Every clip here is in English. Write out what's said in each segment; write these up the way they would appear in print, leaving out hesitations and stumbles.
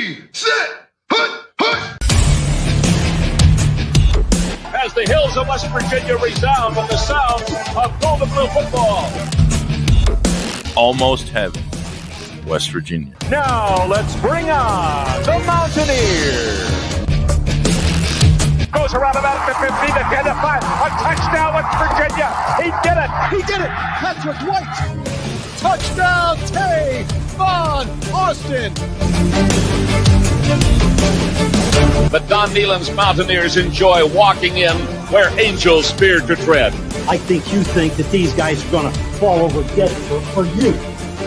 Ready, set, hut, hut. As the hills of West Virginia resound with the sound of gold and blue football. Almost heaven, West Virginia. Now let's bring on the Mountaineers. Goes around about the 50, the 10, the 5. A touchdown, West Virginia. He did it. He did it. Patrick White. Touchdown, Tavon Austin. The Don Nehlen's Mountaineers enjoy walking in where angels fear to tread. I think you think that these guys are going to fall over dead for you.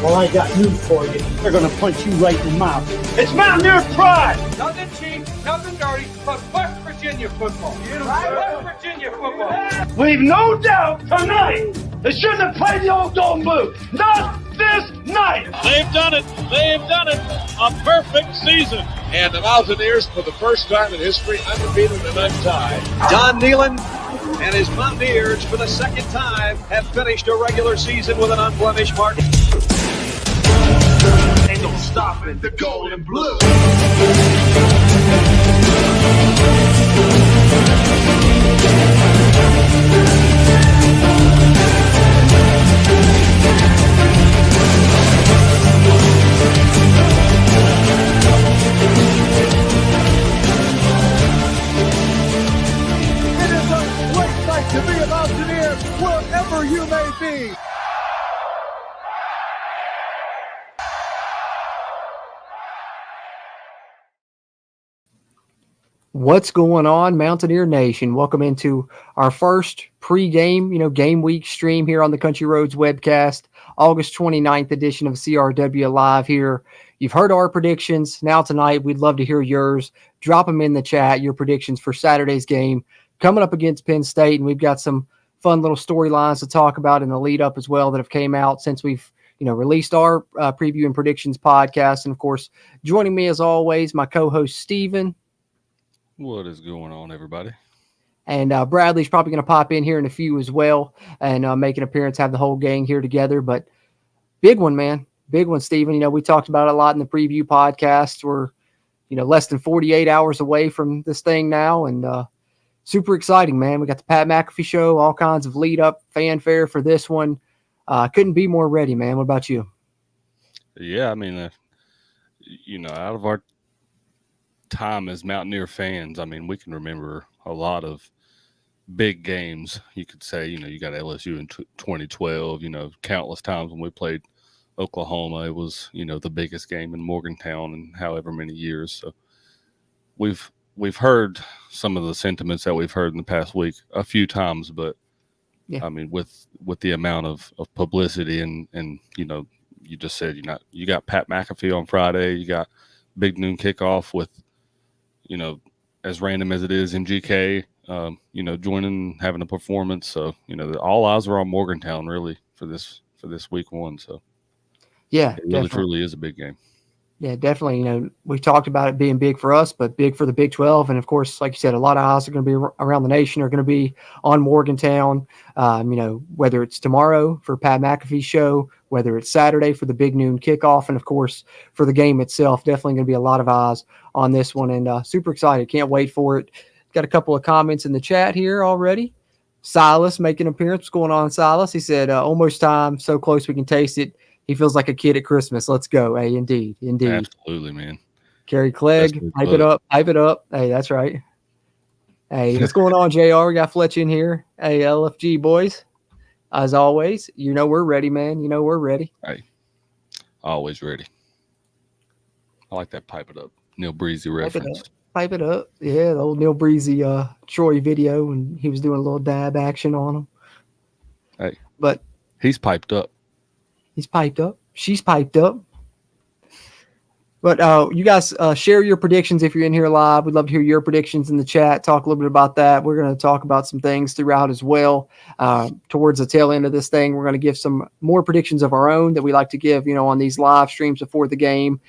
Well, I got news for you. They're going to punch you right in the mouth. It's Mountaineer pride. Nothing cheap, nothing dirty, but West Virginia football. West Virginia football. We've no doubt tonight they shouldn't have played the old Golden Boot. Not this night. They've done it. They've done it. A perfect season. And the Mountaineers, for the first time in history, undefeated and untied. Don Nehlen and his Mountaineers, for the second time, have finished a regular season with an unblemished mark. Ain't no stopping the gold and blue. It is a great night to be a Mountaineer wherever you may be. What's going on, Mountaineer Nation? Welcome into our first pre-game, game week stream here on the Country Roads webcast, August 29th edition of CRW Live here. You've heard our predictions. Now tonight, we'd love to hear yours. Drop them in the chat, your predictions for Saturday's game coming up against Penn State, and we've got some fun little storylines to talk about in the lead up as well that have came out since we've released our preview and predictions podcast. And of course, joining me as always, my co-host Steven. What is going on, everybody? And Bradley's probably going to pop in here in a few as well and make an appearance, have the whole gang here together. But big one, man. Big one, Steven. We talked about it a lot in the preview podcast. We're, less than 48 hours away from this thing now. And super exciting, man. We got the Pat McAfee show, all kinds of lead up fanfare for this one. Couldn't be more ready, man. What about you? Yeah, I mean, out of our time as Mountaineer fans, I mean, we can remember a lot of big games. You could say, you got LSU in 2012, countless times when we played Oklahoma. It was, the biggest game in Morgantown in however many years. So we've heard some of the sentiments that we've heard in the past week a few times, but yeah, I mean, with the amount of publicity and you just said, you got Pat McAfee on Friday, you got big noon kickoff with, as random as it is in GK, joining, having a performance. So, all eyes are on Morgantown really for this week one. So yeah, it really truly is a big game. Yeah, definitely. We talked about it being big for us, but big for the Big 12. And of course, like you said, a lot of eyes are going to be around the nation, are going to be on Morgantown. Whether it's tomorrow for Pat McAfee's show, whether it's Saturday for the big noon kickoff, and of course for the game itself, definitely going to be a lot of eyes on this one. And super excited, can't wait for it. Got a couple of comments in the chat here already. Silas making an appearance. What's going on, Silas? He said, almost time, so close we can taste it. He feels like a kid at Christmas. Let's go. Hey, indeed. Absolutely, man. Kerry Clegg, hype it up. Hey, that's right. Hey, what's going on, JR? We got Fletch in here. Hey, LFG boys. As always, we're ready, man. We're ready. Hey, always ready. I like that pipe it up Neil Breezy reference. Pipe it up. Yeah, the old Neil Breezy Troy video, and he was doing a little dab action on him. Hey, but he's piped up. He's piped up. She's piped up. But you guys share your predictions if you're in here live. We'd love to hear your predictions in the chat. Talk a little bit about that. We're going to talk about some things throughout as well. Towards the tail end of this thing, we're going to give some more predictions of our own that we like to give, on these live streams before the game.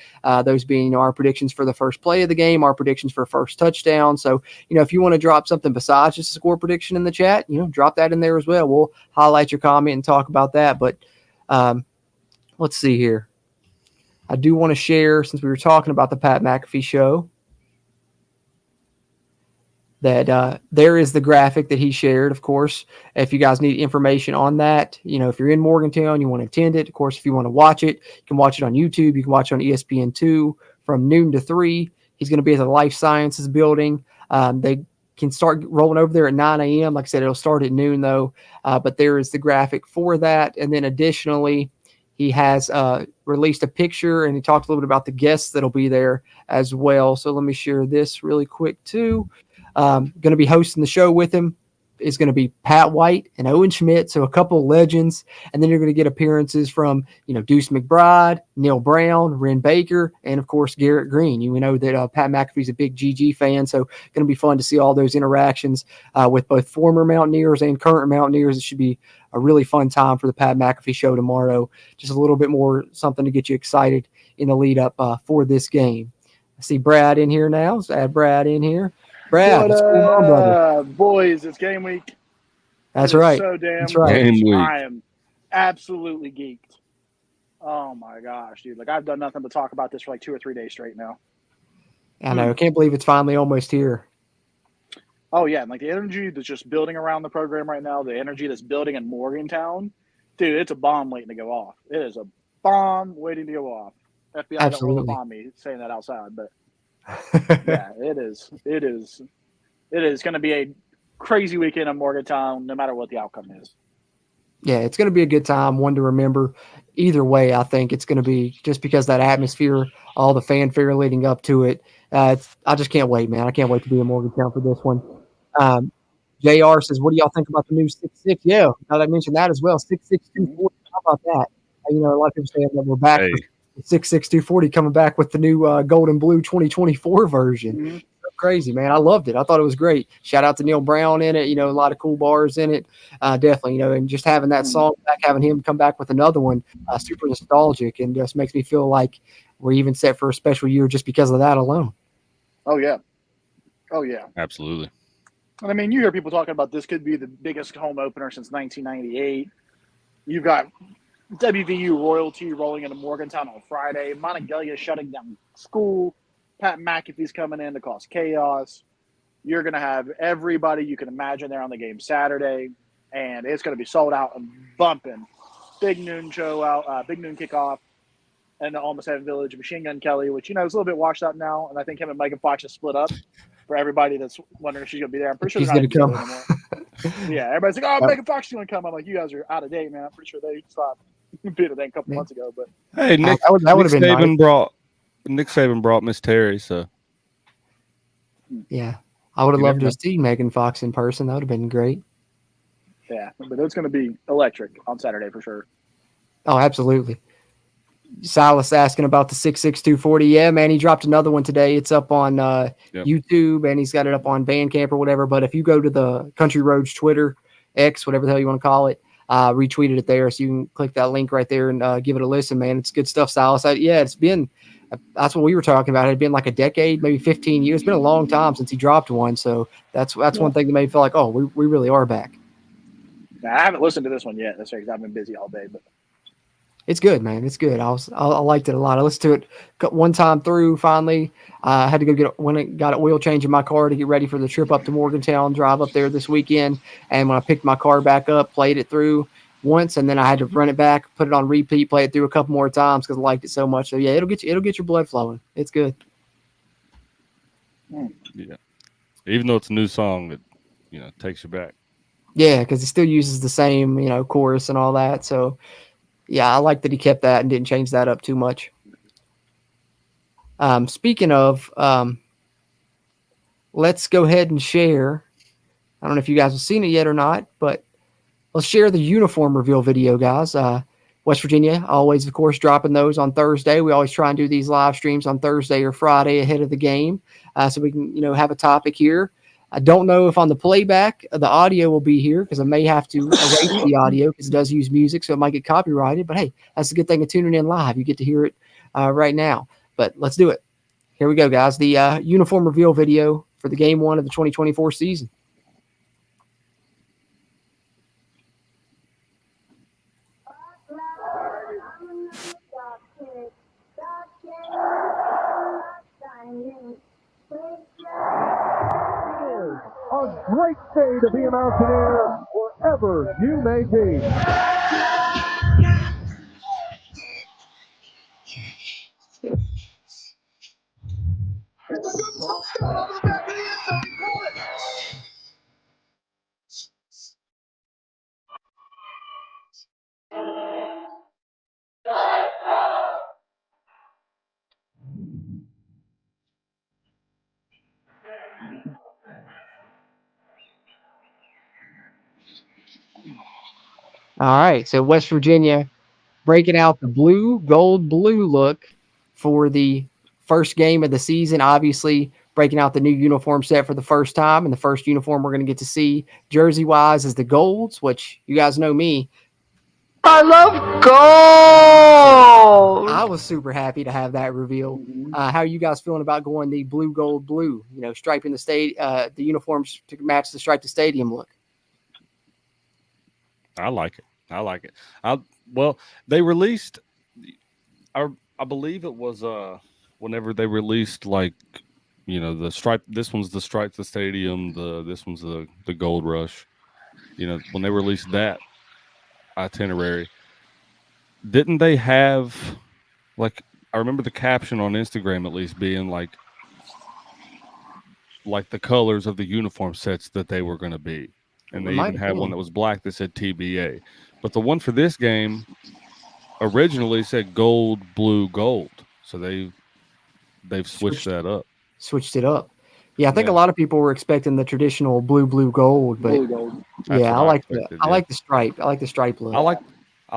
Those being, our predictions for the first play of the game, our predictions for first touchdown. So, if you want to drop something besides just a score prediction in the chat, drop that in there as well. We'll highlight your comment and talk about that. But let's see here. I do want to share, since we were talking about the Pat McAfee show, that there is the graphic that he shared, of course. If you guys need information on that, if you're in Morgantown, you want to attend it. Of course, if you want to watch it, you can watch it on YouTube. You can watch it on ESPN2 from noon to 3. He's going to be at the Life Sciences building. They can start rolling over there at 9 a.m. Like I said, it'll start at noon, though. But there is the graphic for that. And then additionally, he has released a picture, and he talked a little bit about the guests that'll be there as well. So let me share this really quick, too. Going to be hosting the show with him is going to be Pat White and Owen Schmidt, so a couple of legends. And then you're going to get appearances from, Deuce McBride, Neil Brown, Ren Baker, and, of course, Garrett Green. You know that Pat McAfee's a big GG fan, so going to be fun to see all those interactions with both former Mountaineers and current Mountaineers. It should be a really fun time for the Pat McAfee show tomorrow. Just a little bit more something to get you excited in the lead up for this game. I see Brad in here now. Let's add Brad in here. Brad, what's going on, brother? Boys, it's game week. That's right. So damn That's right. Game week. I am absolutely geeked. Oh my gosh, dude! Like I've done nothing but talk about this for like 2 or 3 days straight now. I know. I can't believe it's finally almost here. Oh yeah, and like the energy that's just building around the program right now, the energy that's building in Morgantown, dude, it's a bomb waiting to go off. It is a bomb waiting to go off. FBI don't roll upon me saying that outside, but yeah, it is going to be a crazy weekend in Morgantown, no matter what the outcome is. Yeah, it's going to be a good time, one to remember. Either way, I think it's going to be, just because that atmosphere, all the fanfare leading up to it. I just can't wait, man. I can't wait to be in Morgantown for this one. JR says, what do y'all think about the new 6'6"? Yeah, now that I mentioned that as well, 6'6", 240. How about that? A lot of people saying that we're back. Hey. 6'6", 240 coming back with the new gold and blue 2024 version. Mm-hmm. Crazy, man. I loved it. I thought it was great. Shout out to Neil Brown in it. A lot of cool bars in it. Definitely, and just having that song back, having him come back with another one, super nostalgic, and just makes me feel like we're even set for a special year just because of that alone. Oh, yeah. Absolutely. And I mean, you hear people talking about this could be the biggest home opener since 1998. You've got WVU royalty rolling into Morgantown on Friday. Monongalia shutting down school. Pat McAfee's coming in to cause chaos. You're going to have everybody you can imagine there on the game Saturday, and it's going to be sold out and bumping. Big noon show out, big noon kickoff, and the Almost Heaven Village, Machine Gun Kelly, which is a little bit washed up now, and I think him and Megan Fox have split up. For everybody that's wondering if she's going to be there, I'm pretty sure She's they're not going to together anymore. Yeah, everybody's like, "Oh, Megan Fox is going to come." I'm like, "You guys are out of date, man." I'm pretty sure they stopped being a thing a couple months ago. But hey, Nick Saban brought Miss Terry, so yeah, I would have loved to see Megan Fox in person. That would have been great. Yeah, but it's going to be electric on Saturday for sure. Oh, absolutely. Silas asking about the 6'6", 240. Yeah, man, he dropped another one today. It's up on YouTube, and he's got it up on Bandcamp or whatever. But if you go to the Country Roads Twitter, X, whatever the hell you want to call it, retweeted it there, so you can click that link right there and give it a listen, man. It's good stuff, Silas. It's been – that's what we were talking about. It had been like a decade, maybe 15 years. It's been a long time since he dropped one, so that's one thing that made me feel like, oh, we really are back. Now, I haven't listened to this one yet. That's right, because I've been busy all day, but it's good, man. It's good. I liked it a lot. I listened to it one time through. Finally, I had to go got an oil change in my car to get ready for the trip up to Morgantown, drive up there this weekend. And when I picked my car back up, played it through once, and then I had to run it back, put it on repeat, play it through a couple more times because I liked it so much. So yeah, it'll get your blood flowing. It's good. Yeah, even though it's a new song, that takes you back. Yeah, because it still uses the same chorus and all that. So. Yeah, I like that he kept that and didn't change that up too much. Speaking of, let's go ahead and share. I don't know if you guys have seen it yet or not, but let's share the uniform reveal video, guys. West Virginia, always, of course, dropping those on Thursday. We always try and do these live streams on Thursday or Friday ahead of the game, so we can, have a topic here. I don't know if on the playback the audio will be here because I may have to erase the audio because it does use music, so it might get copyrighted. But hey, that's a good thing of tuning in live. You get to hear it right now. But let's do it. Here we go, guys. The uniform reveal video for the game 1 of the 2024 season. Great day to be a Mountaineer wherever you may be. All right, so West Virginia breaking out the blue, gold, blue look for the first game of the season. Obviously, breaking out the new uniform set for the first time, and the first uniform we're going to get to see jersey-wise is the golds, which you guys know me. I love gold. I was super happy to have that reveal. How are you guys feeling about going the blue, gold, blue? You know, striping the uniforms to match the stripe the stadium look. I like it. Well, they released. I believe it was whenever they released, like, you know, the stripe. This one's the stripe the stadium. This one's the gold rush. You know, when they released that itinerary, didn't they have, like, I remember the caption on Instagram at least being like the colors of the uniform sets that they were going to be, and they even had one that was black that said TBA. But the one for this game originally said gold, blue, gold. So they've switched that up. Switched it up. Yeah, I think a lot of people were expecting the traditional blue, blue, gold, but yeah, I like the stripe. I like the stripe look. I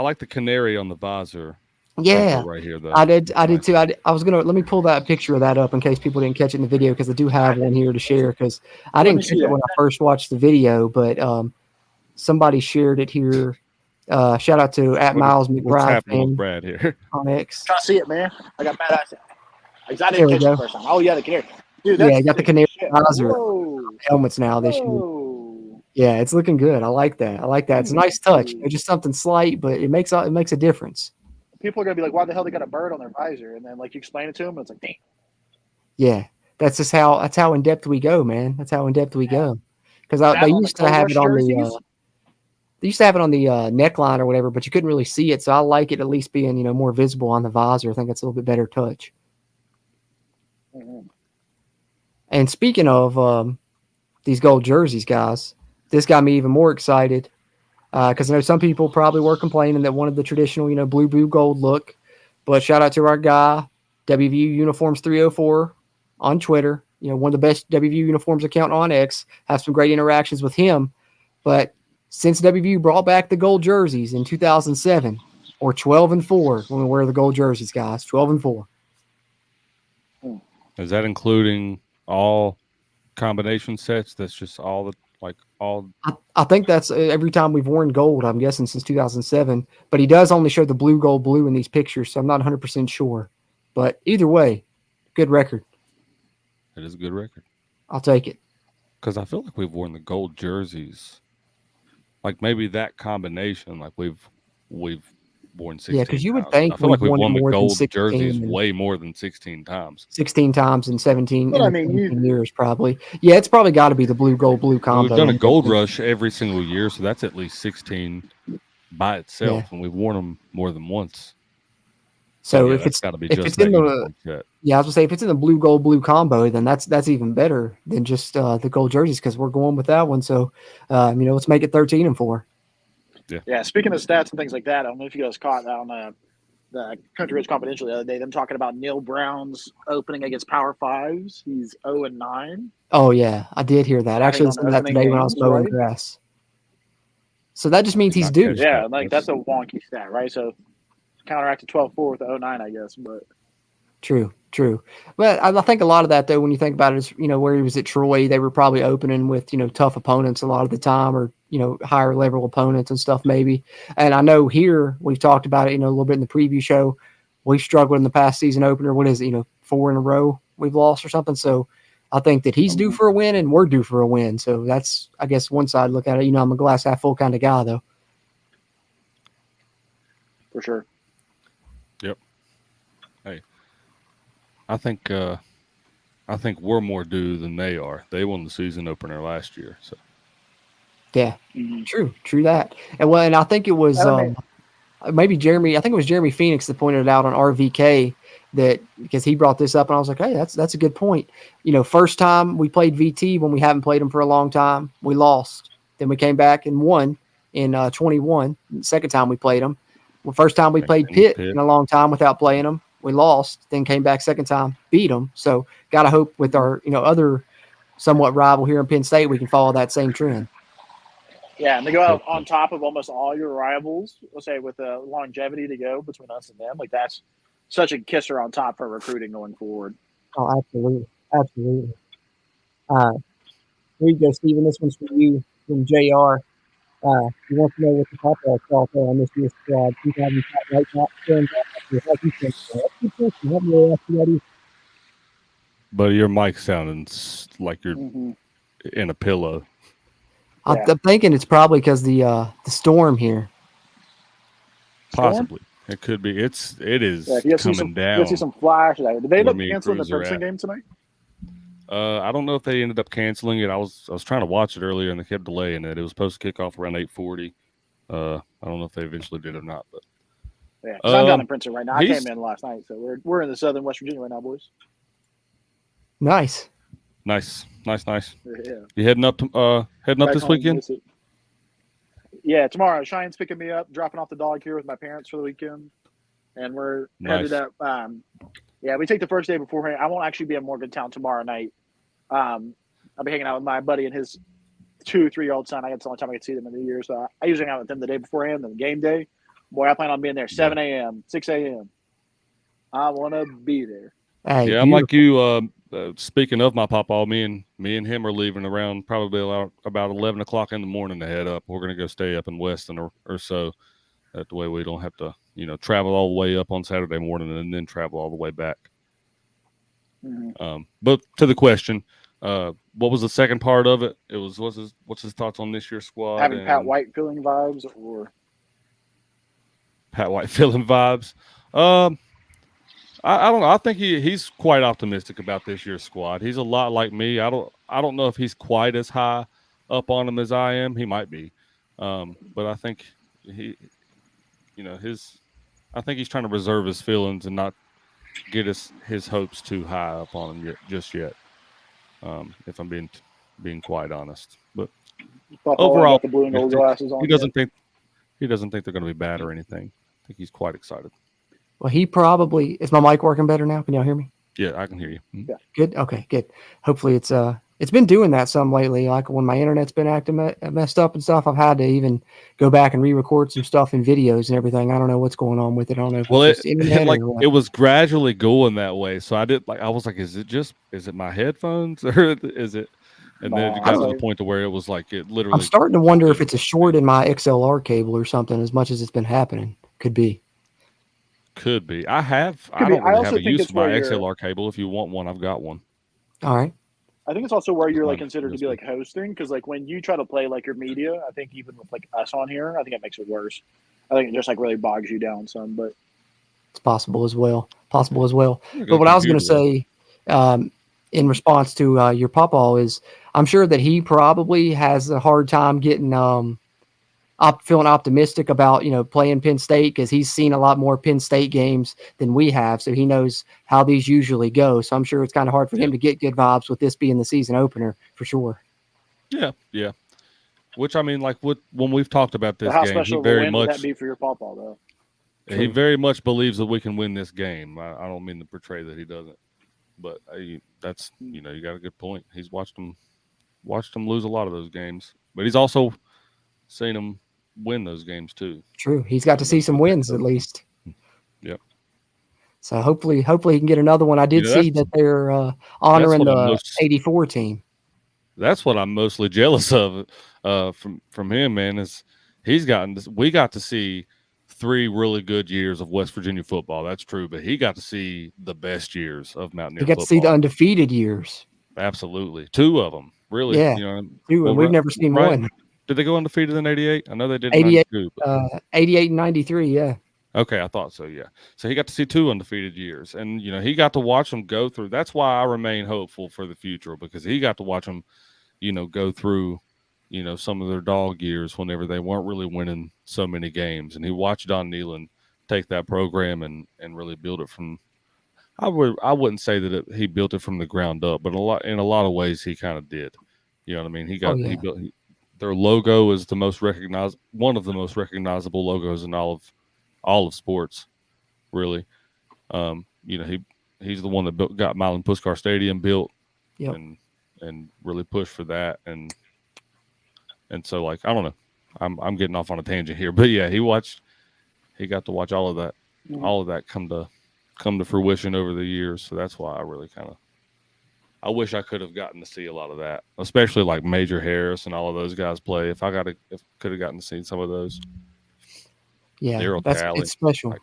like the canary on the visor. Yeah, right here though. I did too. I was gonna let me pull that picture of that up in case people didn't catch it in the video, because I do have one here to share, because I didn't catch it when I first watched the video, but somebody shared it here. Shout out to @Miles McBride. What's happening with Brad here On X. Trying to see it, man. I got bad eyesight. I didn't catch it the first time. Oh yeah, the canary. Dude, I got the canary visor Whoa. helmets now this year. Yeah, it's looking good. I like that. It's a nice touch. It's just something slight, but it makes a difference. People are gonna be like, "Why the hell they got a bird on their visor?" And then, like, you explain it to them, and it's like, "Damn." Yeah, that's how in depth we go, man. That's how in depth we go. Because they used to have it on the neckline or whatever, but you couldn't really see it. So I like it at least being, you know, more visible on the visor. I think it's a little bit better touch. And speaking of these gold jerseys, guys, this got me even more excited. Because I know some people probably were complaining that wanted the traditional, you know, blue, blue, gold look. But shout out to our guy, WVU Uniforms 304 on Twitter. You know, one of the best WVU Uniforms account on X. Have some great interactions with him. But since WVU brought back the gold jerseys in 2007, or 12-4 when we wear the gold jerseys, guys, 12-4. Is that including all combination sets? That's just all the all. I think that's every time we've worn gold, I'm guessing, since 2007. But he does only show the blue, gold, blue in these pictures, so I'm not 100% sure. But either way, good record. It is a good record. I'll take it. Because I feel like we've worn the gold jerseys, like maybe that combination, like we've worn 16 because you would times. think I feel like we've won the more gold than 16 jerseys way more than 16 times. 16 times in 17 Well, I mean, 17 years, probably. Yeah, it's probably got to be the blue, gold, blue combo. We've done a gold rush every single year, so that's at least 16 by itself, and we've worn them more than once. So yeah, if it's got to be if just it's in that the uniform set. I was gonna say, if it's in the blue, gold, blue combo, then that's even better than just the gold jerseys, because we're going with that one. So you know, let's make it 13-4. Yeah. Speaking of stats and things like that, I don't know if you guys caught that on the Country Roads Confidential the other day. Them talking about Neil Brown's opening against Power Fives. He's 0-9. Oh yeah, I did hear that. Actually, listened to that today when I was mowing grass. So that just means he's due. Yeah, like that's a wonky stat, right? So counteracted 12-4 with the 0-9, I guess. But True. But I think a lot of that, though, when you think about it, is, you know, where he was at Troy, they were probably opening with, you know, tough opponents a lot of the time, or, you know, higher level opponents and stuff maybe. And I know here we've talked about it, you know, a little bit in the preview show. We've struggled in the past season opener. What is it, you know, 4 in a row we've lost or something. So I think that he's due for a win and we're due for a win. So that's, I guess, one side look at it. You know, I'm a glass half full kind of guy, though. For sure. Yep. Hey, I think I think we're more due than they are. They won the season opener last year, so Yeah, true that. And I think it was maybe Jeremy. I think it was Jeremy Phoenix that pointed it out on RVK that because he brought this up, and I was like, hey, that's a good point. First time we played VT when we haven't played them for a long time, we lost. Then we came back and won in 21. Second time we played them. Well, first time we played Pitt in a long time without playing them, we lost. Then came back second time, beat them. So got to hope with our other somewhat rival here in Penn State, we can follow that same trend. Yeah, and to go out on top of almost all your rivals, let's say with the longevity to go between us and them, like that's such a kisser on top for recruiting going forward. Oh, absolutely. Here you go, Stephen. This one's for you from JR. You want to know what the Papa thought on this year's squad? 2005 right back, but your mic sounding like you're in a pillow. I'm thinking it's probably because the storm here. Possibly. It could be. It is coming down. You'll see some flash. Did they end up canceling the Princeton game tonight? I don't know if they ended up canceling it. I was trying to watch it earlier and they kept delaying it. It was supposed to kick off around 8:40. I don't know if they eventually did or not, but yeah, because I'm down in Princeton right now. I came in last night, so we're in the southern West Virginia right now, boys. Nice. Yeah. You heading up Back this weekend? Yeah, tomorrow. Cheyenne's picking me up, dropping off the dog here with my parents for the weekend, and we're headed up. Yeah, we take the first day beforehand. I won't actually be in Morgantown tomorrow night. I'll be hanging out with my buddy and his 2 3-year-old son. It's the only time I get to see them in the year, so I usually hang out with them the day beforehand, then the game day. Boy, I plan on being there 7 a.m., 6 a.m. I want to be there. Hey, yeah, I'm like you. Speaking of my papa, me and him are leaving around probably about 11 o'clock in the morning to head up. We're going to go stay up in Weston or so. That way we don't have to, travel all the way up on Saturday morning and then travel all the way back. But to the question, what was the second part of it? It was what's his thoughts on this year's squad? Having Pat White feeling vibes or Pat White feeling vibes. I don't know. I think he's quite optimistic about this year's squad. He's a lot like me. I don't know if he's quite as high up on him as I am. He might be, but I think I think he's trying to reserve his feelings and not get his hopes too high up on him just yet. If I'm being quite honest, but overall, the blue and gold glasses on he doesn't think they're going to be bad or anything. I think he's quite excited. Well, he probably is. My mic working better now? Can y'all hear me? Yeah, I can hear you. Yeah. Good. Okay, good. Hopefully it's been doing that some lately. Like when my internet's been acting messed up and stuff, I've had to even go back and re-record some stuff in videos and everything. I don't know what's going on with it. I don't know if it was gradually going that way. So I was like, is it my headphones or is it? And then it got to the point to where it was like it literally. I'm starting to wonder if it's a short in my XLR cable or something. As much as it's been happening, could be. Could be. I don't really have a use for my XLR cable. If you want one, I've got one. All right. I think it's also where you're like considered to be like hosting, because like when you try to play like your media, I think even with like us on here, I think it makes it worse. I think it just like really bogs you down some, but it's possible as well. But what I was going to say in response to your papa is, I'm sure that he probably has a hard time getting feeling optimistic about playing Penn State, because he's seen a lot more Penn State games than we have, so he knows how these usually go. So I'm sure it's kind of hard for him to get good vibes with this being the season opener for sure. Yeah. Which I mean, like when we've talked about this how game, special he very win much would that be for your papa though? He very much believes that we can win this game. I don't mean to portray that he doesn't, but that's you got a good point. He's watched them lose a lot of those games, but he's also seen them win those games too. True. He's got to see some wins at least. Yep. So hopefully he can get another one. I did see that they're honoring the 84 team. That's what I'm mostly jealous of from him, man, is he's gotten this. We got to see 3 really good years of West Virginia football. That's true, but he got to see the best years of Mountaineer football. He got to see the undefeated years. Absolutely. 2 of them. Really. Yeah. 2, and we've never seen one. Did they go undefeated in 88? I know they did. 88, 92, 88 and 93, yeah. Okay, I thought so, yeah. So he got to see 2 undefeated years, and, he got to watch them go through. That's why I remain hopeful for the future, because he got to watch them, go through, some of their dog years whenever they weren't really winning so many games. And he watched Don Nehlen take that program and really build it from – I wouldn't say that he built it from the ground up, but in a lot of ways he kind of did. You know what I mean? He built their logo is one of the most recognizable logos in all of sports, really. He's the one that got Milan Puskar Stadium built, and really pushed for that, and so, like, I don't know, I'm getting off on a tangent here, but yeah, he got to watch all of that come to fruition over the years. So that's why I really I wish I could have gotten to see a lot of that, especially like Major Harris and all of those guys play. If could have gotten to see some of those. Yeah, Talley, it's special.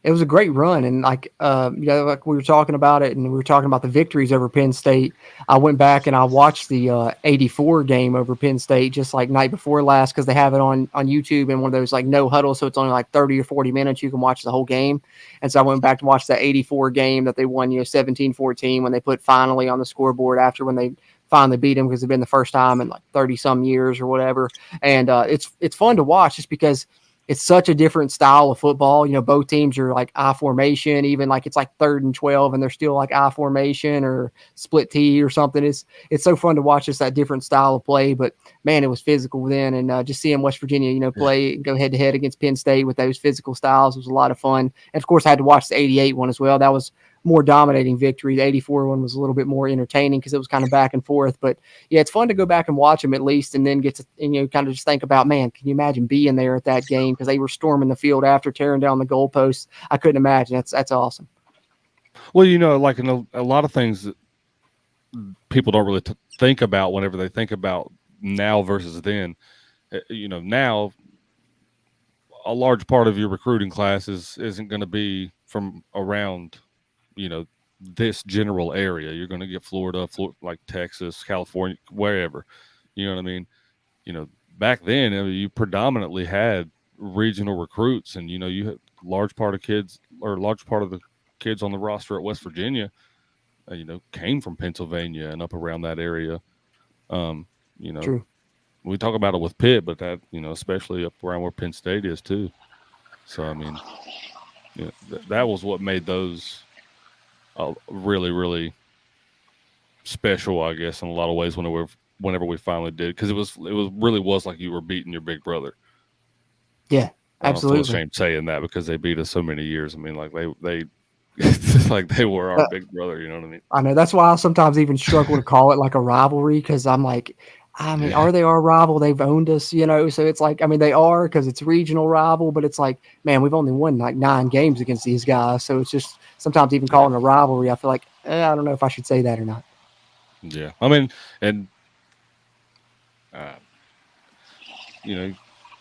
It was a great run, and like like we were talking about it, and we were talking about the victories over Penn State. I went back and I watched the '84 game over Penn State just like night before last, because they have it on YouTube in one of those like no huddle, so it's only like 30 or 40 minutes. You can watch the whole game, and so I went back to watch that '84 game that they won 17-14 when they put finally on the scoreboard after when they finally beat them, because it's been the first time in like 30 some years or whatever. And it's fun to watch just because it's such a different style of football. Both teams are like I formation, even like it's like 3rd and 12 and they're still like I formation or split T or something. It's so fun to watch just that different style of play. But man, it was physical then. And just seeing West Virginia, play, go head to head against Penn State with those physical styles was a lot of fun. And of course I had to watch the '88 one as well. That was more dominating victory. The '84 one was a little bit more entertaining because it was kind of back and forth. But yeah, it's fun to go back and watch them at least, and then get to kind of just think about, man, can you imagine being there at that game, because they were storming the field after tearing down the goalposts. I couldn't imagine. That's awesome. Well, like in a lot of things that people don't really think about whenever they think about now versus then. Now a large part of your recruiting class isn't going to be from around this general area. You're going to get Florida, like Texas, California, wherever. You know what I mean? Back then, you predominantly had regional recruits, and you had large part of the kids on the roster at West Virginia, came from Pennsylvania and up around that area. True. We talk about it with Pitt, but that especially up around where Penn State is too. So I mean, that was what made those really, really special, I guess, in a lot of ways whenever we finally did, because it really was like you were beating your big brother. Yeah, absolutely. I don't feel ashamed saying that, because they beat us so many years. I mean, like they like they were our big brother. You know what I mean? I know, that's why I sometimes even struggle to call it like a rivalry, because I'm like, are they our rival? They've owned us, so it's like, they are, because it's regional rival, but it's like, man, we've only won like 9 games against these guys. So it's just sometimes even calling it a rivalry, I feel like, I don't know if I should say that or not. Yeah. I mean, and,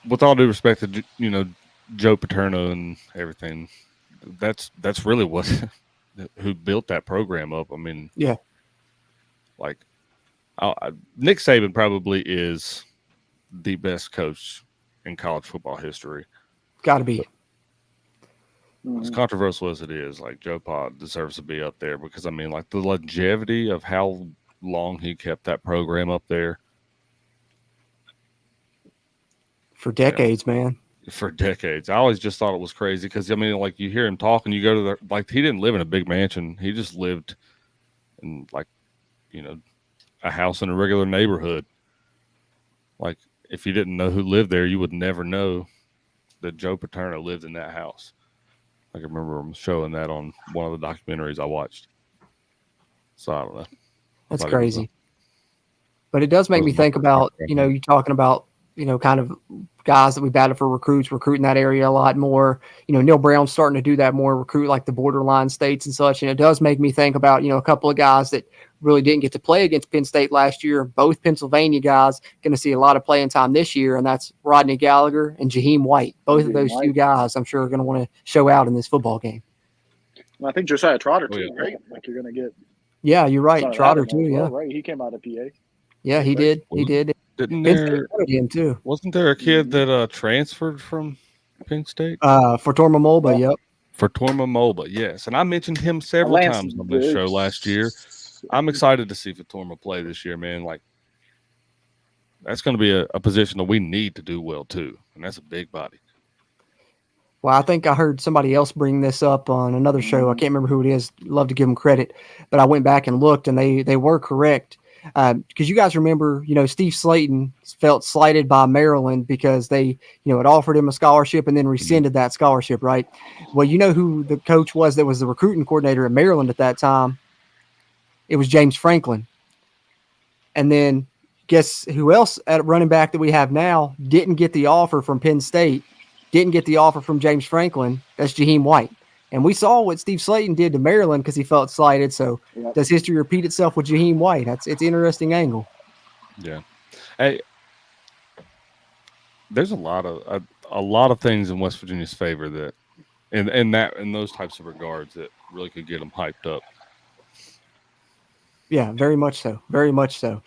with all due respect to, Joe Paterno and everything, that's really what, who built that program up. I mean, yeah, like, Nick Saban probably is the best coach in college football history. Got to be. As controversial as it is, like, Joe Pa deserves to be up there, because like the longevity of how long he kept that program up there for decades, man. For decades. I always just thought it was crazy, because like, you hear him talk and you go to like, he didn't live in a big mansion. He just lived in, like, a house in a regular neighborhood. Like, if you didn't know who lived there, you would never know that Joe Paterno lived in that house. I can remember him showing that on one of the documentaries I watched. So I don't know. That's crazy. But it does make me think about, you talking about, kind of guys that we battled for recruiting that area a lot more. Neil Brown's starting to do that more, recruit like the borderline states and such. And it does make me think about, a couple of guys that really didn't get to play against Penn State last year. Both Pennsylvania guys going to see a lot of playing time this year, and that's Rodney Gallagher and Jaheim White. Both of those two guys, I'm sure, are going to want to show out in this football game. Well, I think Josiah Trotter too, right? Like, you're going to get. Yeah, you're right. Trotter too. Yeah, right. He came out of PA. Yeah, he did. He did. Didn't there? Him too. Wasn't there a kid that transferred from Penn State? For Torma Mulba, yep. For Torma Mulba, yes. And I mentioned him several Lance times on this show last year. I'm excited to see Fatorma play this year, man. Like, that's going to be a position that we need to do well, too. And that's a big body. Well, I think I heard somebody else bring this up on another show. I can't remember who it is. Love to give them credit. But I went back and looked, and they were correct. Because you guys remember, Steve Slayton felt slighted by Maryland because they, had offered him a scholarship and then rescinded that scholarship, right? Well, you know who the coach was that was the recruiting coordinator at Maryland at that time? It was James Franklin. And then guess who else at running back that we have now didn't get the offer from Penn State, didn't get the offer from James Franklin? That's Jaheim White. And we saw what Steve Slayton did to Maryland because he felt slighted. So does history repeat itself with Jaheim White? It's an interesting angle. Yeah. Hey, there's a lot of things in West Virginia's favor that, in those types of regards, that really could get them hyped up. Yeah, very much so. Very much so.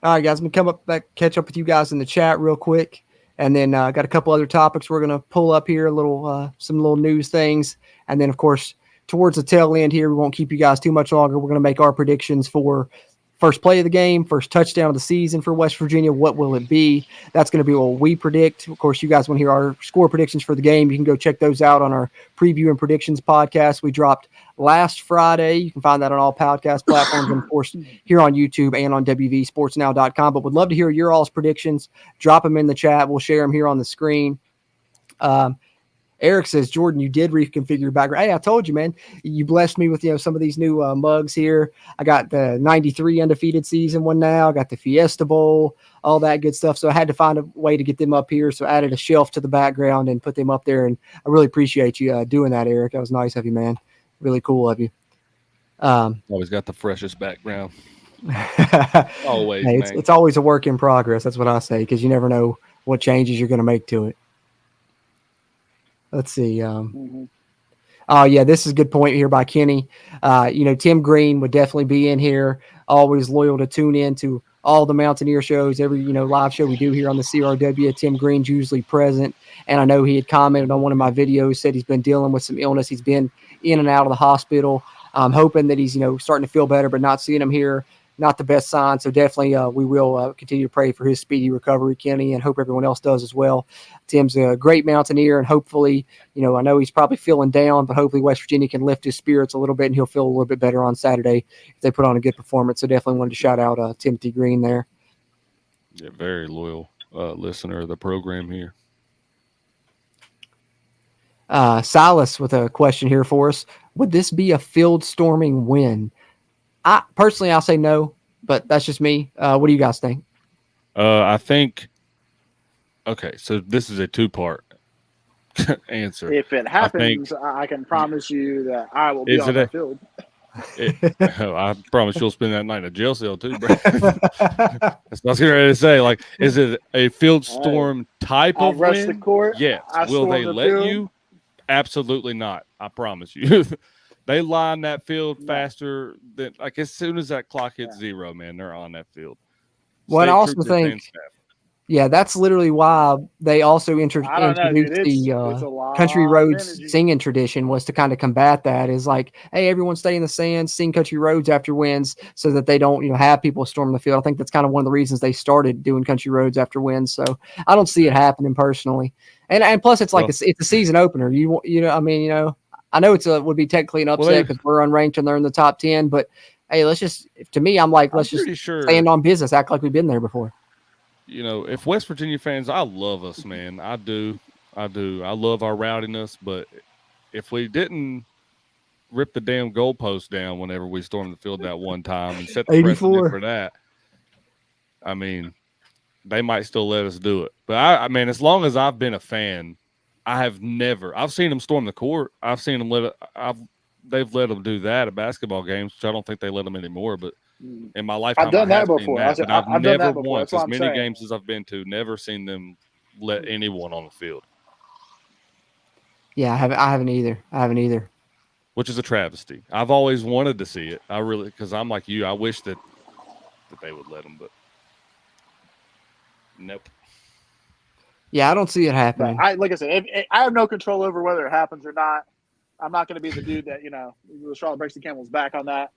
All right, guys, I'm going to catch up with you guys in the chat real quick. And then I got a couple other topics we're going to pull up here, some little news things. And then, of course, towards the tail end here, we won't keep you guys too much longer. We're going to make our predictions for first play of the game, first touchdown of the season for West Virginia. What will it be? That's going to be what we predict. Of course, you guys want to hear our score predictions for the game. You can go check those out on our preview and predictions podcast we dropped last Friday. You can find that on all podcast platforms and, of course, here on YouTube and on WVSportsNow.com. But would love to hear your all's predictions. Drop them in the chat. We'll share them here on the screen. Eric says, Jordan, you did reconfigure your background. Hey, I told you, man. You blessed me with some of these new mugs here. I got the 93 undefeated season one now. I got the Fiesta Bowl, all that good stuff. So I had to find a way to get them up here. So I added a shelf to the background and put them up there. And I really appreciate you doing that, Eric. That was nice of you, man. Really cool of you. Always got the freshest background. Always, hey, man. It's always a work in progress. That's what I say, because you never know what changes you're going to make to it. Let's see. Oh, yeah, this is a good point here by Kenny. Tim Green would definitely be in here, always loyal to tune in to all the Mountaineer shows, every, live show we do here on the CRW. Tim Green's usually present. And I know he had commented on one of my videos, said he's been dealing with some illness. He's been in and out of the hospital. I'm hoping that he's, starting to feel better, but not seeing him here, not the best sign. So definitely we will continue to pray for his speedy recovery, Kenny, and hope everyone else does as well. Tim's a great Mountaineer, and hopefully, I know he's probably feeling down, but hopefully West Virginia can lift his spirits a little bit, and he'll feel a little bit better on Saturday if they put on a good performance. So definitely wanted to shout out Timothy Green there. Yeah, very loyal listener of the program here. Silas with a question here for us. Would this be a field storming win? I'll say no, but that's just me. What do you guys think? I think, okay, so this is a two-part answer. If it happens, I can promise you that I will be on the field. I promise you'll spend that night in a jail cell too, bro. That's what I was ready to say. Like, is it a field storm type of rush win? The court. Yes. Will they let field. you? Absolutely not. I promise you. They line that field faster than, like, as soon as that clock hits zero, man, they're on that field. Well, I also think, that's literally why they also introduced the Country Roads singing tradition, was to kind of combat that. Is like, hey, everyone stay in the stands, sing Country Roads after wins, so that they don't, have people storm the field. I think that's kind of one of the reasons they started doing Country Roads after wins. So I don't see it happening personally. And plus, it's like it's a season opener. I know would be technically an upset because we're unranked and they're in the top 10, but hey, let's just stand on business, act like we've been there before. If West Virginia fans, I love us, man. I do. I love our rowdiness, but if we didn't rip the damn goalpost down whenever we stormed the field that one time and set the precedent for that, I mean, they might still let us do it. But I mean, as long as I've been a fan, I've seen them storm the court. I've seen them they've let them do that at basketball games, which I don't think they let them anymore. But in my lifetime, I've done that before. I've never once, as many games as I've been to, never seen them let anyone on the field. Yeah, I haven't either. Which is a travesty. I've always wanted to see it. Because I'm like you. I wish that they would let them, but nope. Yeah, I don't see it But happening. like I said, I have no control over whether it happens or not. I'm not going to be the dude that the Charlotte breaks the camel's back on that.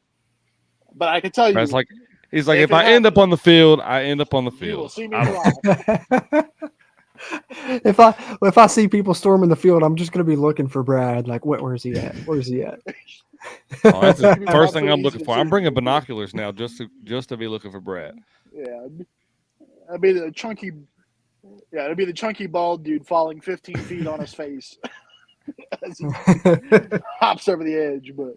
But I can tell you, Brad's like, he's like, if if I it end up on the field, I end up on the you will field. see me I don't- drive. If I see people storming the field, I'm just gonna be looking for Brad. Like, where's he at? Where's he at? Oh, that's the Not first so thing I'm easy looking to for. I'm see. bringing binoculars now just to be looking for Brad. Yeah, it'd be the chunky. Yeah, it'd be the chunky bald dude falling 15 feet on his face as he hops over the edge. But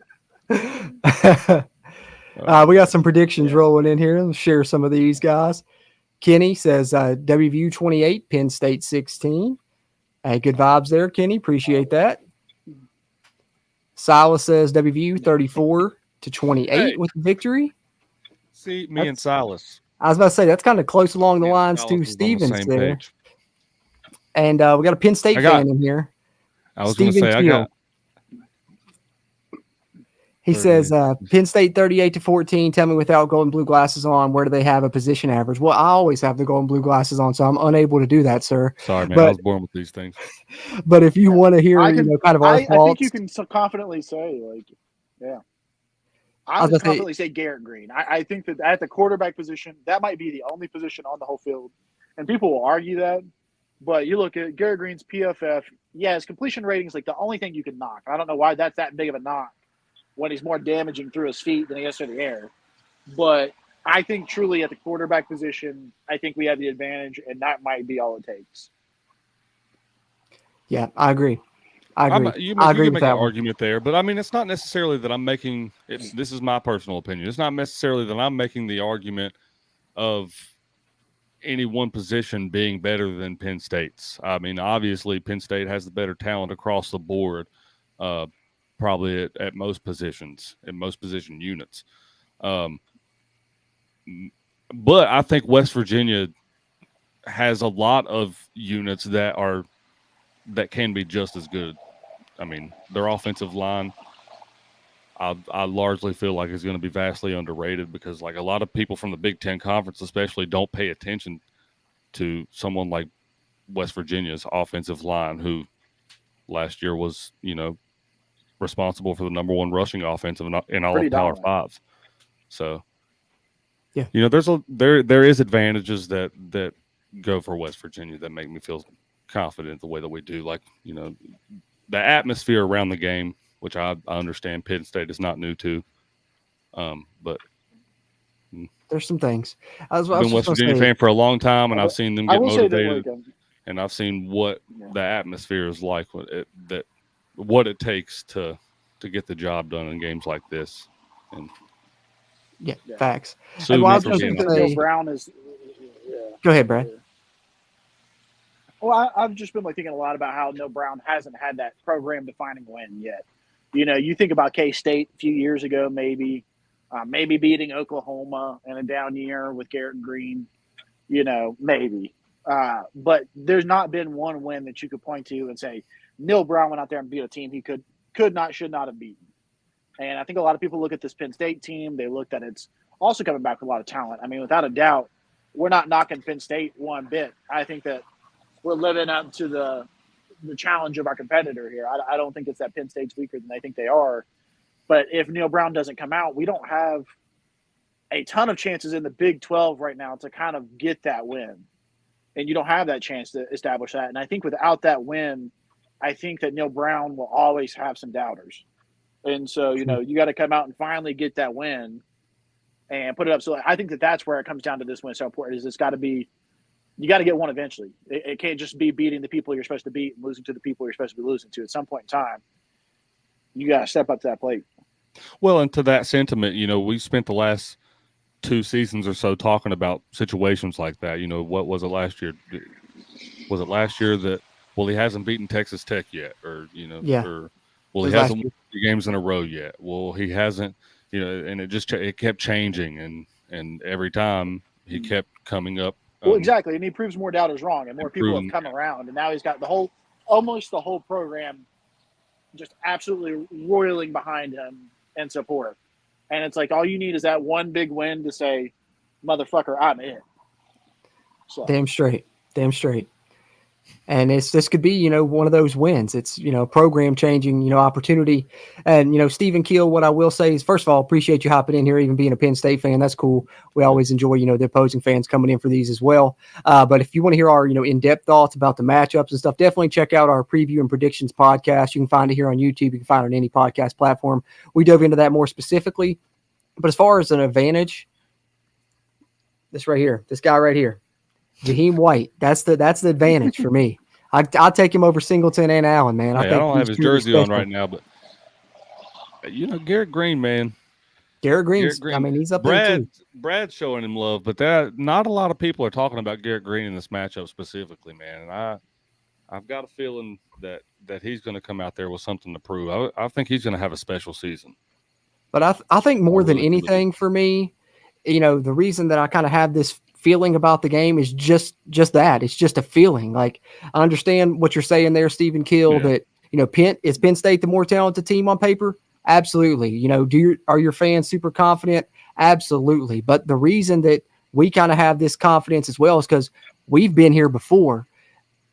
We got some predictions rolling in here. Let's share some of these guys. Kenny says WVU 28, Penn State 16. Hey, good vibes there, Kenny. Appreciate that. Silas says WVU 34-28 with the victory. See, me and Silas. I was about to say that's kind of close along the lines Silas to was on the Stevens same there. page. And we got a Penn State fan in here. I was going to say, Steven I Keel. got. He says Penn State 38-14. Tell me without gold and blue glasses on, where do they have a position average? Well, I always have the gold and blue glasses on, so I'm unable to do that, sir. Sorry, man. I was born with these things. But if you want to hear, kind of our thoughts, I think you can so confidently say, I would confidently say Garrett Green. I think that at the quarterback position, that might be the only position on the whole field, and people will argue that. But you look at Garrett Green's PFF. Yeah, his completion rating is like the only thing you can knock. I don't know why that's that big of a knock when he's more damaging through his feet than he is through the air. But I think truly at the quarterback position, I think we have the advantage, and that might be all it takes. Yeah, I agree. I agree. You I agree can with make an that one. argument there, but I mean, it's not necessarily that I'm making it. This is my personal opinion. It's not necessarily that I'm making the argument of any one position being better than Penn State's. I mean, obviously, Penn State has the better talent across the board, probably at most positions, in most position units. But I think West Virginia has a lot of units that can be just as good. I mean, their offensive line, I largely feel like is going to be vastly underrated because, like, a lot of people from the Big Ten Conference especially don't pay attention to someone like West Virginia's offensive line, who last year was, responsible for the number one rushing offense in all of Power Five. So, yeah, there is advantages that go for West Virginia that make me feel confident the way that we do. Like, the atmosphere around the game, which I understand Penn State is not new to. But there's some things. I've been a West Virginia fan for a long time, and I've seen them get motivated, and I've seen what the atmosphere is like, what it takes to get the job done in games like this. And yeah. Facts. So and I was going to say, Brown is. Go ahead, Brad. Well, I've just been thinking a lot about how Neil Brown hasn't had that program-defining win yet. You think about K-State a few years ago, maybe beating Oklahoma in a down year with Garrett Green, maybe. But there's not been one win that you could point to and say Neil Brown went out there and beat a team he could not, should not have beaten. And I think a lot of people look at this Penn State team. They look that it's also coming back with a lot of talent. I mean, without a doubt, we're not knocking Penn State one bit. I think that we're living up to the challenge of our competitor here. I don't think it's that Penn State's weaker than they think they are. But if Neil Brown doesn't come out, we don't have a ton of chances in the Big 12 right now to kind of get that win. And you don't have that chance to establish that. And I think without that win, I think that Neil Brown will always have some doubters. And so, you got to come out and finally get that win and put it up. So I think that that's where it comes down to this win so important is you got to get one eventually. It can't just be beating the people you're supposed to beat and losing to the people you're supposed to be losing to. At some point in time, you got to step up to that plate. Well, and to that sentiment, we spent the last 2 seasons or so talking about situations like that. What was it last year? Was it last year that, he hasn't beaten Texas Tech yet? Or, he hasn't won 3 games in a row yet. Well, he hasn't, and it kept changing. And every time he kept coming up. Well, exactly. And he proves more doubters wrong and more people have come around. And now he's got almost the whole program just absolutely roiling behind him and support. And it's like, all you need is that one big win to say, motherfucker, I'm in. So. Damn straight. And this could be, one of those wins. It's, program changing, opportunity. And, Stephen Keel, what I will say is, first of all, appreciate you hopping in here, even being a Penn State fan. That's cool. We always enjoy, the opposing fans coming in for these as well. But if you want to hear our, in-depth thoughts about the matchups and stuff, definitely check out our preview and predictions podcast. You can find it here on YouTube. You can find it on any podcast platform. We dove into that more specifically. But as far as an advantage, this guy right here, Jaheim White, that's the advantage for me. I'll take him over Singleton and Allen, man. I don't have his jersey on right now, but Garrett Green, man. Garrett Green. I mean, he's up there too. Brad's showing him love, but not a lot of people are talking about Garrett Green in this matchup specifically, man. And I've got a feeling that he's going to come out there with something to prove. I think he's going to have a special season. But I think more than anything for me, the reason that I kind of have this feeling about the game is just that. It's just a feeling. Like, I understand what you're saying there, Stephen Keel, that, is Penn State the more talented team on paper? Absolutely. Are your fans super confident? Absolutely. But the reason that we kind of have this confidence as well is because we've been here before.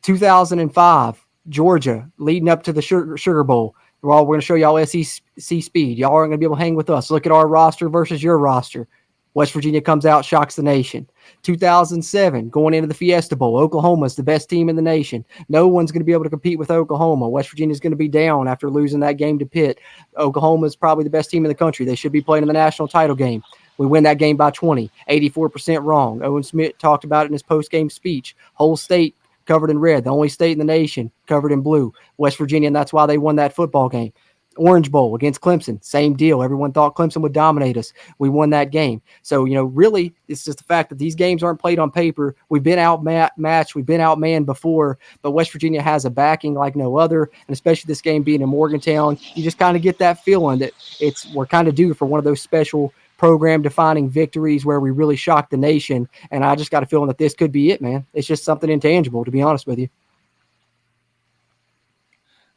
2005, Georgia, leading up to the Sugar Bowl. We're going to show y'all SEC speed. Y'all aren't going to be able to hang with us. Look at our roster versus your roster. West Virginia comes out, shocks the nation. 2007, going into the Fiesta Bowl, Oklahoma's the best team in the nation. No one's going to be able to compete with Oklahoma. West Virginia's going to be down after losing that game to Pitt. Oklahoma's probably the best team in the country. They should be playing in the national title game. We win that game by 20, 84% wrong. Owen Smith talked about it in his post-game speech. Whole state covered in red, the only state in the nation covered in blue. West Virginia, and that's why they won that football game. Orange Bowl against Clemson, same deal. Everyone thought Clemson would dominate us. We won that game. So, really, it's just the fact that these games aren't played on paper. We've been outmatched. We've been outmanned before, but West Virginia has a backing like no other, and especially this game being in Morgantown, you just kind of get that feeling that we're kind of due for one of those special program-defining victories where we really shock the nation, and I just got a feeling that this could be it, man. It's just something intangible, to be honest with you.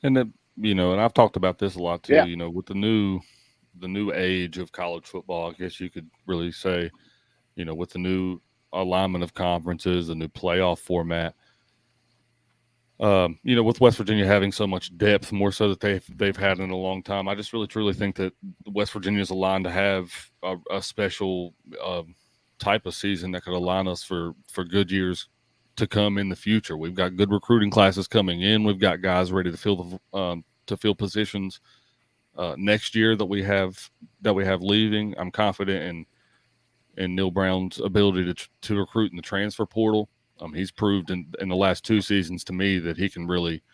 And and I've talked about this a lot too, with the new age of college football, I guess you could really say, with the new alignment of conferences, the new playoff format, with West Virginia having so much depth, more so that they've had in a long time, I just really truly think that West Virginia is aligned to have a special type of season that could align us for good years to come in the future. We've got good recruiting classes coming in. We've got guys ready to fill positions next year that we have leaving. I'm confident in Neil Brown's ability to recruit in the transfer portal. He's proved in the last 2 seasons to me that he can really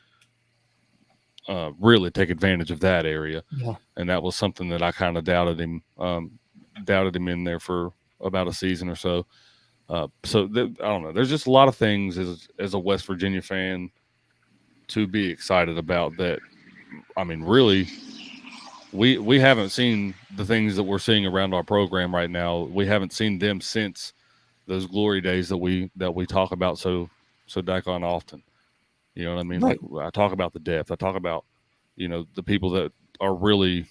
take advantage of that area. Yeah. And that was something that I kind of doubted him in there for about a season or so. I don't know. There's just a lot of things as a West Virginia fan to be excited about that. I mean, really, we haven't seen the things that we're seeing around our program right now. We haven't seen them since those glory days that we talk about so daggone often. You know what I mean? Right. Like, I talk about the depth. I talk about, the people that are really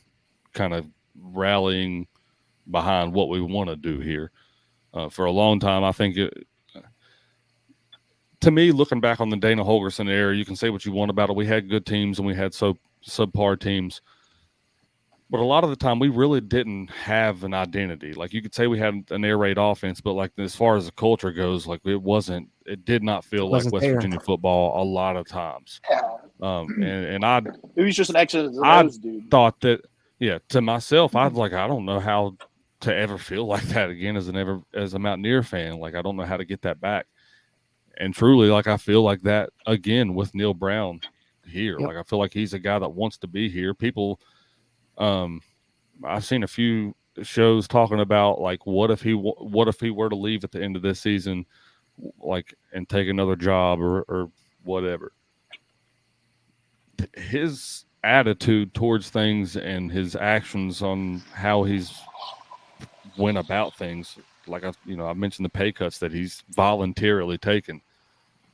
kind of rallying behind what we want to do here. For a long time, I think to me, looking back on the Dana Holgorsen era, you can say what you want about it. We had good teams and we had subpar teams. But a lot of the time, we really didn't have an identity. Like, you could say we had an air raid offense, but like as far as the culture goes, like it did not feel like West Virginia football a lot of times. And it was just an exit. I thought that, to myself, I was like, I don't know how to ever feel like that again as a Mountaineer fan. Like, I don't know how to get that back. And truly, like, I feel like that again with Neil Brown here. Yep. Like, I feel like he's a guy that wants to be here. People, I've seen a few shows talking about, like, what if he were to leave at the end of this season, like, and take another job or whatever. His attitude towards things and his actions on how he's went about things, like I mentioned the pay cuts that he's voluntarily taken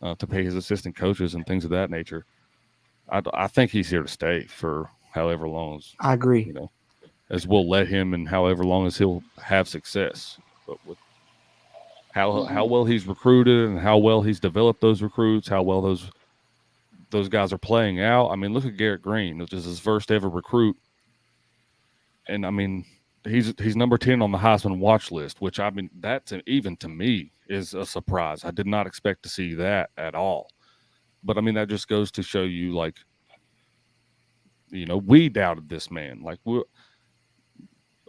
to pay his assistant coaches and things of that nature. I think he's here to stay for however long. I agree. As we'll let him, and however long as he'll have success. But with how well he's recruited and how well he's developed those recruits, how well those those guys are playing out. I mean, look at Garrett Green, which is his first ever recruit. And I mean, he's number 10 on the Heisman watch list, which I mean, that's even to me is a surprise. I did not expect to see that at all. But I mean, that just goes to show you, like, you know, we doubted this man. Like,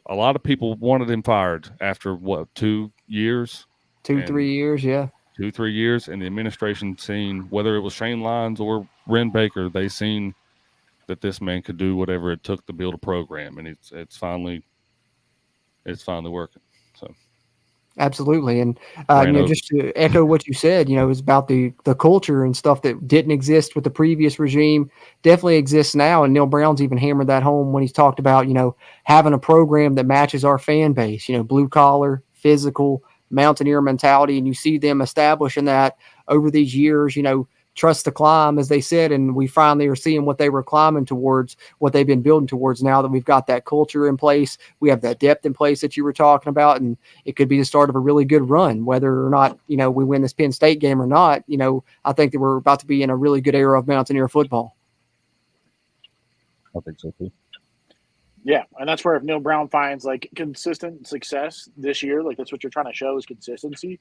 a lot of people wanted him fired after what, 2 years? 3 years, yeah. 2-3 years, and the administration seen, whether it was Shane Lyons or Ren Baker, they seen that this man could do whatever it took to build a program, and it's finally working. So absolutely, and you know, just to echo what you said, you know, it's about the culture and stuff that didn't exist with the previous regime definitely exists now, and Neil Brown's even hammered that home when he's talked about, you know, having a program that matches our fan base, you know, blue collar, physical, mountaineer mentality, and you see them establishing that over these years, you know, trust the climb, as they said, and we finally are seeing what they were climbing towards, what they've been building towards now that we've got that culture in place. We have that depth in place that you were talking about, and it could be the start of a really good run, whether or not, you know, we win this Penn State game or not. You know, I think that we're about to be in a really good era of Mountaineer football. I think so too. Yeah, and that's where if Neil Brown finds like consistent success this year, like that's what you're trying to show is consistency.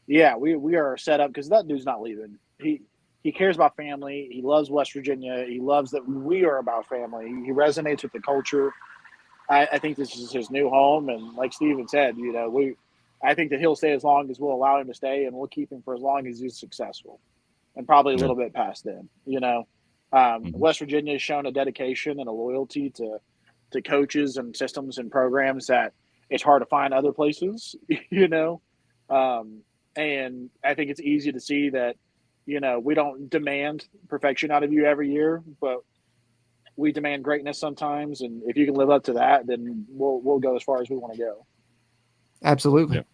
Yeah, we are set up because that dude's not leaving. He cares about family. He loves West Virginia. He loves that we are about family. He resonates with the culture. I think this is his new home, and like Steven said, you know, I think that he'll stay as long as we'll allow him to stay, and we'll keep him for as long as he's successful, and probably a little bit past then. You know, West Virginia has shown a dedication and a loyalty to coaches and systems and programs that it's hard to find other places, you know? And I think it's easy to see that, you know, we don't demand perfection out of you every year, but we demand greatness sometimes. And if you can live up to that, then we'll go as far as we want to go. Absolutely. Yep.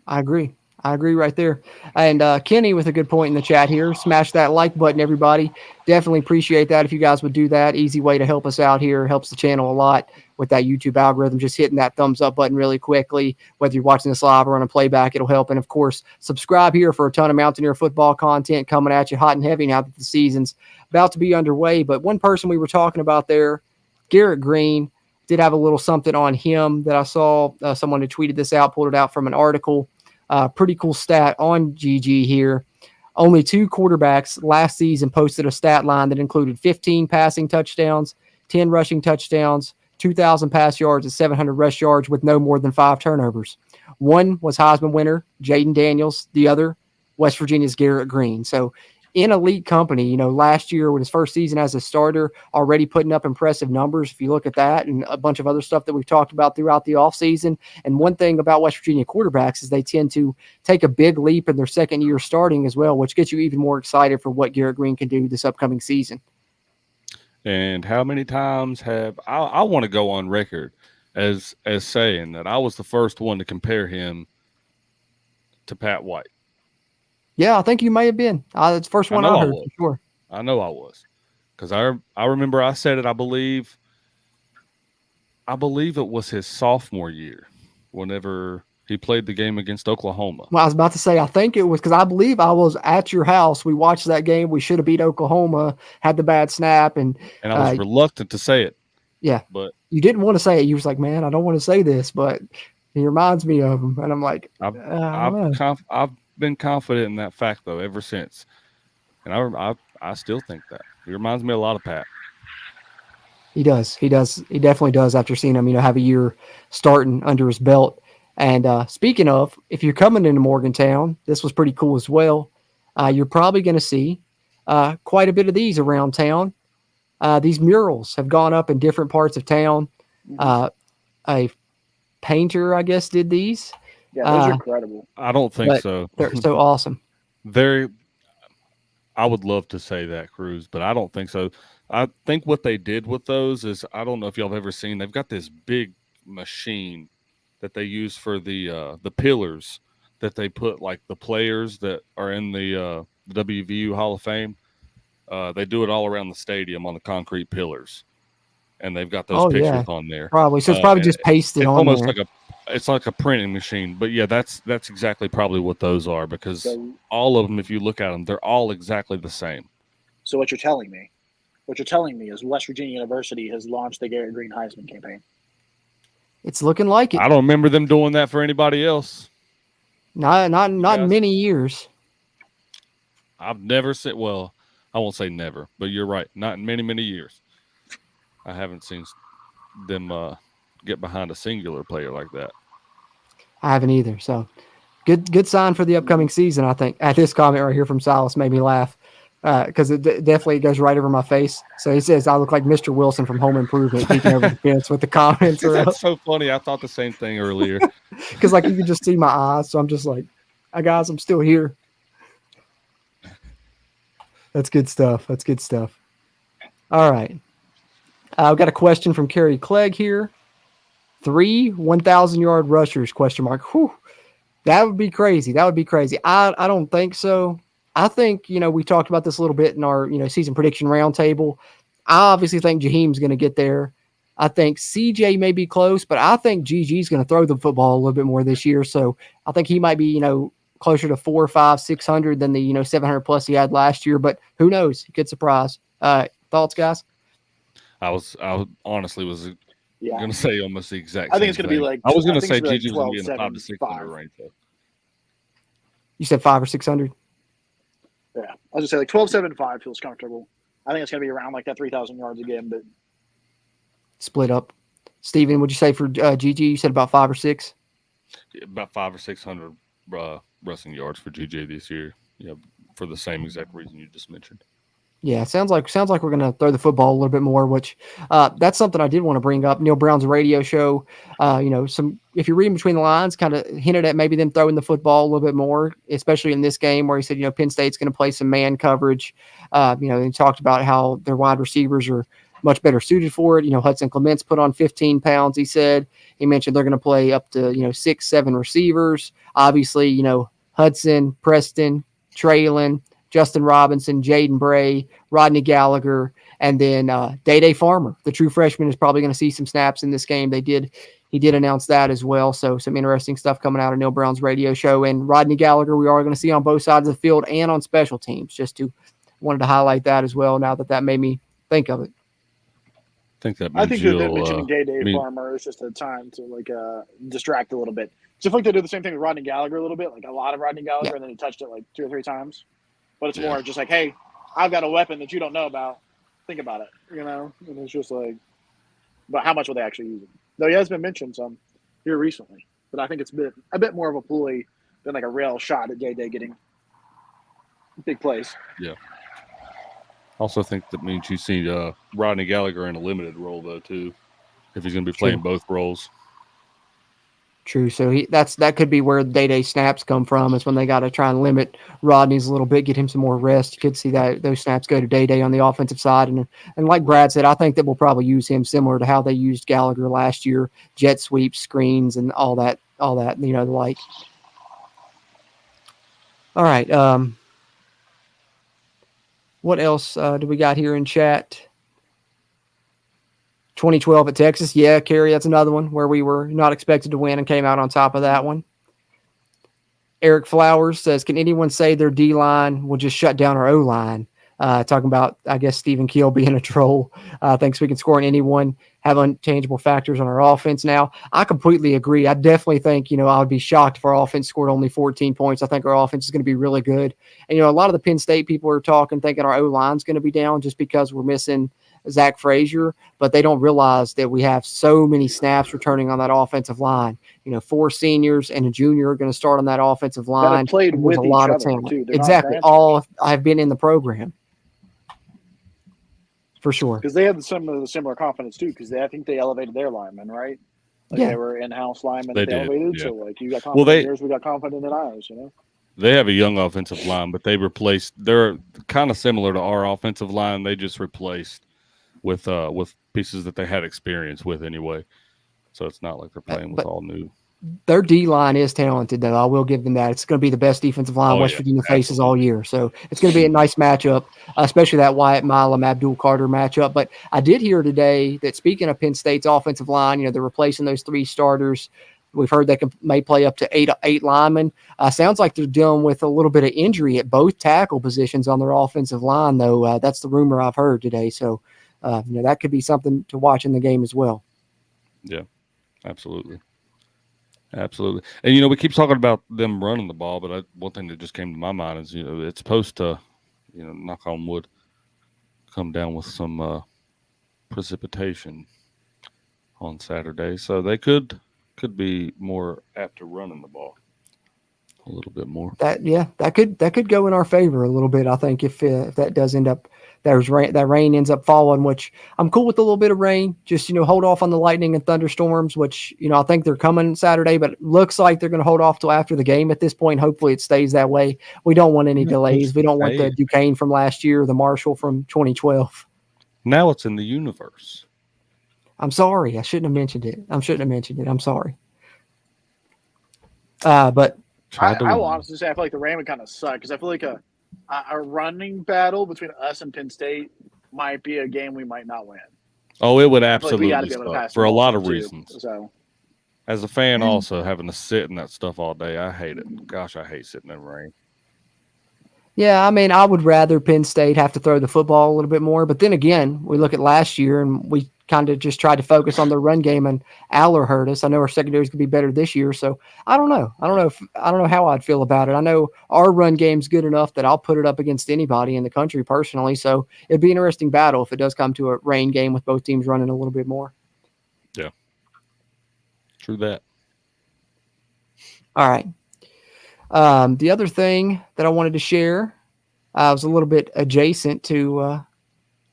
I agree right there. And Kenny with a good point in the chat here. Smash that like button, everybody. Definitely appreciate that if you guys would do that. Easy way to help us out here. Helps the channel a lot with that YouTube algorithm. Just hitting that thumbs up button really quickly. Whether you're watching this live or on a playback, it'll help. And, of course, subscribe here for a ton of Mountaineer football content coming at you hot and heavy now that the season's about to be underway. But one person we were talking about there, Garrett Green, did have a little something on him that I saw. Someone had tweeted this out, pulled it out from an article. Pretty cool stat on GG here. Only 2 quarterbacks last season posted a stat line that included 15 passing touchdowns, 10 rushing touchdowns, 2,000 pass yards, and 700 rush yards with no more than 5 turnovers. One was Heisman winner Jaden Daniels. The other, West Virginia's Garrett Green. So in elite company, you know, last year with his first season as a starter, already putting up impressive numbers. If you look at that and a bunch of other stuff that we've talked about throughout the offseason. And one thing about West Virginia quarterbacks is they tend to take a big leap in their second year starting as well, which gets you even more excited for what Garrett Green can do this upcoming season. And how many times I want to go on record as saying that I was the first one to compare him to Pat White. Yeah, I think you may have been. It's the first one I heard, for sure. I know I was. Because I remember I said it, I believe it was his sophomore year whenever he played the game against Oklahoma. Well, I was about to say, I think it was because I believe I was at your house. We watched that game. We should have beat Oklahoma, had the bad snap. And I was reluctant to say it. Yeah. But you didn't want to say it. You was like, man, I don't want to say this, but he reminds me of him. And I'm like, I've been confident in that fact though ever since, and I still think that he reminds me a lot of Pat. He definitely does. After seeing him, you know, have a year starting under his belt. And speaking of, if you're coming into Morgantown, this was pretty cool as well. You're probably going to see quite a bit of these around town. These murals have gone up in different parts of town. A painter, I guess, did these. Yeah, those are incredible. I don't think so. They're so awesome. I would love to say that, Cruz, but I don't think so. I think what they did with those is, I don't know if y'all have ever seen, they've got this big machine that they use for the pillars that they put like the players that are in the WVU Hall of Fame. They do it all around the stadium on the concrete pillars, and they've got those pictures on there. Probably. So it's probably just pasted on almost there. It's like a printing machine, but yeah, that's exactly probably what those are, because all of them, if you look at them, they're all exactly the same. So what you're telling me what you're telling me is West Virginia University has launched the Garrett Green Heisman campaign. It's looking like it. I don't remember them doing that for anybody else. Not in many years. I've never said, well, I won't say never, but you're right. Not in many, many years. I haven't seen them get behind a singular player like that. I haven't either. So good sign for the upcoming season, I think. This comment right here from Silas made me laugh because it definitely goes right over my face. So he says, I look like Mr. Wilson from Home Improvement peeking over the fence with the comments. That's so funny. I thought the same thing earlier. Because like you can just see my eyes. So I'm just like, guys, I'm still here. That's good stuff. All right. I've got a question from Kerry Clegg here. 3 1,000-yard rushers, question mark. Whew. That would be crazy. I don't think so. I think, we talked about this a little bit in our, season prediction roundtable. I obviously think Jaheim's going to get there. I think CJ may be close, but I think GG's going to throw the football a little bit more this year. So I think he might be, closer to 400, 500, 600 than the 700 plus he had last year. But who knows? He could surprise. Thoughts, guys? I honestly was going to say almost the exact. I think it's going to be like. I was going to say Gigi was going to be in the 500 to 600 range. Though. You said 500 or 600. Yeah, I was going to say like 12.75 feels comfortable. I think it's going to be around like that 3,000 yards again, but split up. Steven, what'd you say for Gigi? You said about 5 or 6. Yeah, about 500 or 600. Rushing yards for GJ this year, for the same exact reason you just mentioned. Yeah, sounds like we're going to throw the football a little bit more, which that's something I did want to bring up. Neil Brown's radio show, if you're reading between the lines, kind of hinted at maybe them throwing the football a little bit more, especially in this game where he said, Penn State's going to play some man coverage. He talked about how their wide receivers are much better suited for it. Hudson Clement's put on 15 pounds, he said. He mentioned they're going to play up to, 6, 7 receivers. Obviously, Hudson, Preston, Traylon, Justin Robinson, Jaden Bray, Rodney Gallagher, and then Day Farmer, the true freshman, is probably going to see some snaps in this game. He did announce that as well. So some interesting stuff coming out of Neil Brown's radio show. And Rodney Gallagher, we are going to see on both sides of the field and on special teams. Wanted to highlight that as well. Now that made me think of it. I think that mentioning Day Farmer is just a time to distract a little bit. So I feel like they do the same thing with Rodney Gallagher a little bit, like a lot of Rodney Gallagher, and then he touched it like 2 or 3 times. But it's more just like, hey, I've got a weapon that you don't know about. Think about it, And it's just like, but how much will they actually use it? Though he has been mentioned some here recently, but I think it's been a bit more of a ploy than like a real shot at Day getting big plays. Yeah. Also think that means you see Rodney Gallagher in a limited role though too, if he's going to be playing both roles. True. So that could be where the day snaps come from. Is when they got to try and limit Rodney's a little bit, get him some more rest. You could see that those snaps go to Day on the offensive side, and like Brad said, I think that we'll probably use him similar to how they used Gallagher last year, jet sweeps, screens, and all that. The like. All right. What else do we got here in chat? 2012 at Texas. Yeah, Kerry, that's another one where we were not expected to win and came out on top of that one. Eric Flowers says, can anyone say their D-line will just shut down our O-line? Talking about, I guess, Stephen Keel being a troll. Thinks we can score on anyone, have unchangeable factors on our offense now. I completely agree. I definitely think, I would be shocked if our offense scored only 14 points. I think our offense is going to be really good. And, a lot of the Penn State people are thinking our O-line's going to be down just because we're missing Zach Frazier, but they don't realize that we have so many snaps returning on that offensive line. 4 seniors and a junior are going to start on that offensive line. Played with a lot of talent. Exactly. All I've been in the program. For sure. Because they had some of the similar confidence too, because I think they elevated their linemen, right? They were in-house linemen that they elevated. Yeah. So you got confidence in yours, we got confidence in ours, They have a young offensive line, but they're kind of similar to our offensive line. They just replaced with pieces that they had experience with anyway. So it's not like they're playing with all new. Their D-line is talented, though. I will give them that. It's going to be the best defensive line West Virginia faces all year. So it's going to be a nice matchup, especially that Wyatt Milam, Abdul Carter matchup. But I did hear today that speaking of Penn State's offensive line, they're replacing those 3 starters. We've heard they may play up to eight linemen. Sounds like they're dealing with a little bit of injury at both tackle positions on their offensive line, though. That's the rumor I've heard today. So, that could be something to watch in the game as well. Yeah, absolutely. Absolutely. And, we keep talking about them running the ball, but one thing that just came to my mind is, it's supposed to, knock on wood, come down with some precipitation on Saturday. So they could be more apt to running the ball a little bit more. That could go in our favor a little bit. I think if that does end up that rain ends up falling, which I'm cool with a little bit of rain. Just hold off on the lightning and thunderstorms, which I think they're coming Saturday, but it looks like they're going to hold off till after the game at this point. Hopefully it stays that way. We don't want any delays. We don't want the Duquesne from last year, the Marshall from 2012. Now it's in the universe. I'm sorry. I shouldn't have mentioned it. I'm sorry. But I will honestly say I feel like the rain would kind of suck because I feel like a running battle between us and Penn State might be a game we might not win. Oh, it would absolutely suck for a lot of reasons. So, as a fan, also having to sit in that stuff all day, I hate it. Gosh, I hate sitting in the rain. Yeah, I mean, I would rather Penn State have to throw the football a little bit more. But then again, we look at last year and we kind of just tried to focus on the run game, and Aller hurt us. I know our secondary is going to be better this year, so I don't know. I don't know how I'd feel about it. I know our run game's good enough that I'll put it up against anybody in the country personally. So it'd be an interesting battle if it does come to a rain game with both teams running a little bit more. Yeah, true that. All right. The other thing that I wanted to share was a little bit adjacent to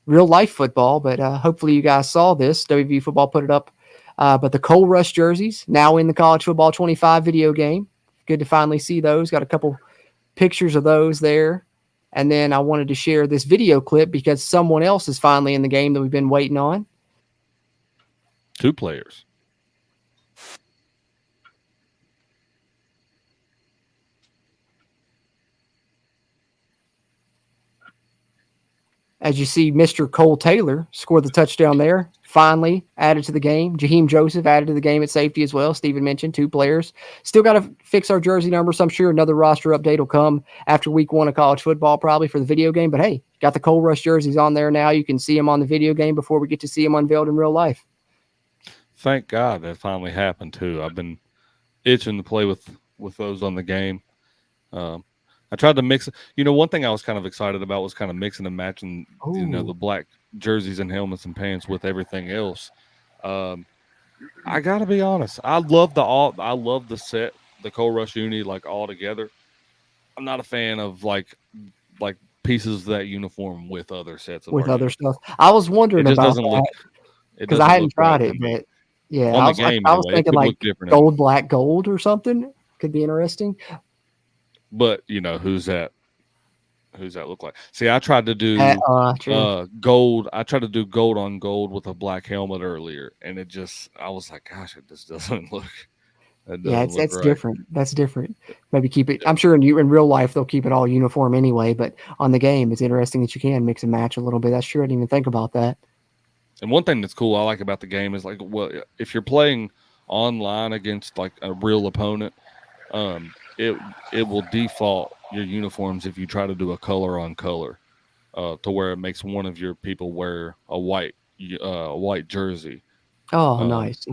real life football, but hopefully you guys saw this. WVU football put it up. But the Coal Rush jerseys now in the College Football 25 video game. Good to finally see those. Got a couple pictures of those there. And then I wanted to share this video clip because someone else is finally in the game that we've been waiting on. 2 players. As you see, Mr. Cole Taylor scored the touchdown there. Finally added to the game. Jaheim Joseph added to the game at safety as well. Steven mentioned 2 players. Still got to fix our jersey numbers. I'm sure another roster update will come after week 1 of college football, probably for the video game. But hey, got the Coal Rush jerseys on there now. You can see them on the video game before we get to see them unveiled in real life. Thank God that finally happened too. I've been itching to play with those on the game. I tried to mix. One thing I was kind of excited about was kind of mixing and matching, the black jerseys and helmets and pants with everything else. I gotta be honest. I love the set, the Coal Rush uni, like all together. I'm not a fan of like pieces of that uniform with other sets of other stuff. I was wondering about that because I hadn't tried it, but yeah, I was thinking like gold, black, gold or something could be interesting. But who's that look like? See, I tried to do gold. I tried to do gold on gold with a black helmet earlier, and I was like, gosh, it just doesn't look. It's right. Different. That's different. Maybe keep it. I'm sure in real life they'll keep it all uniform anyway. But on the game, it's interesting that you can mix and match a little bit. That's sure. I didn't even think about that. And one thing that's cool I like about the game is if you're playing online against like a real opponent, it will default your uniforms if you try to do a color on color, to where it makes one of your people wear a white jersey. Oh, nice.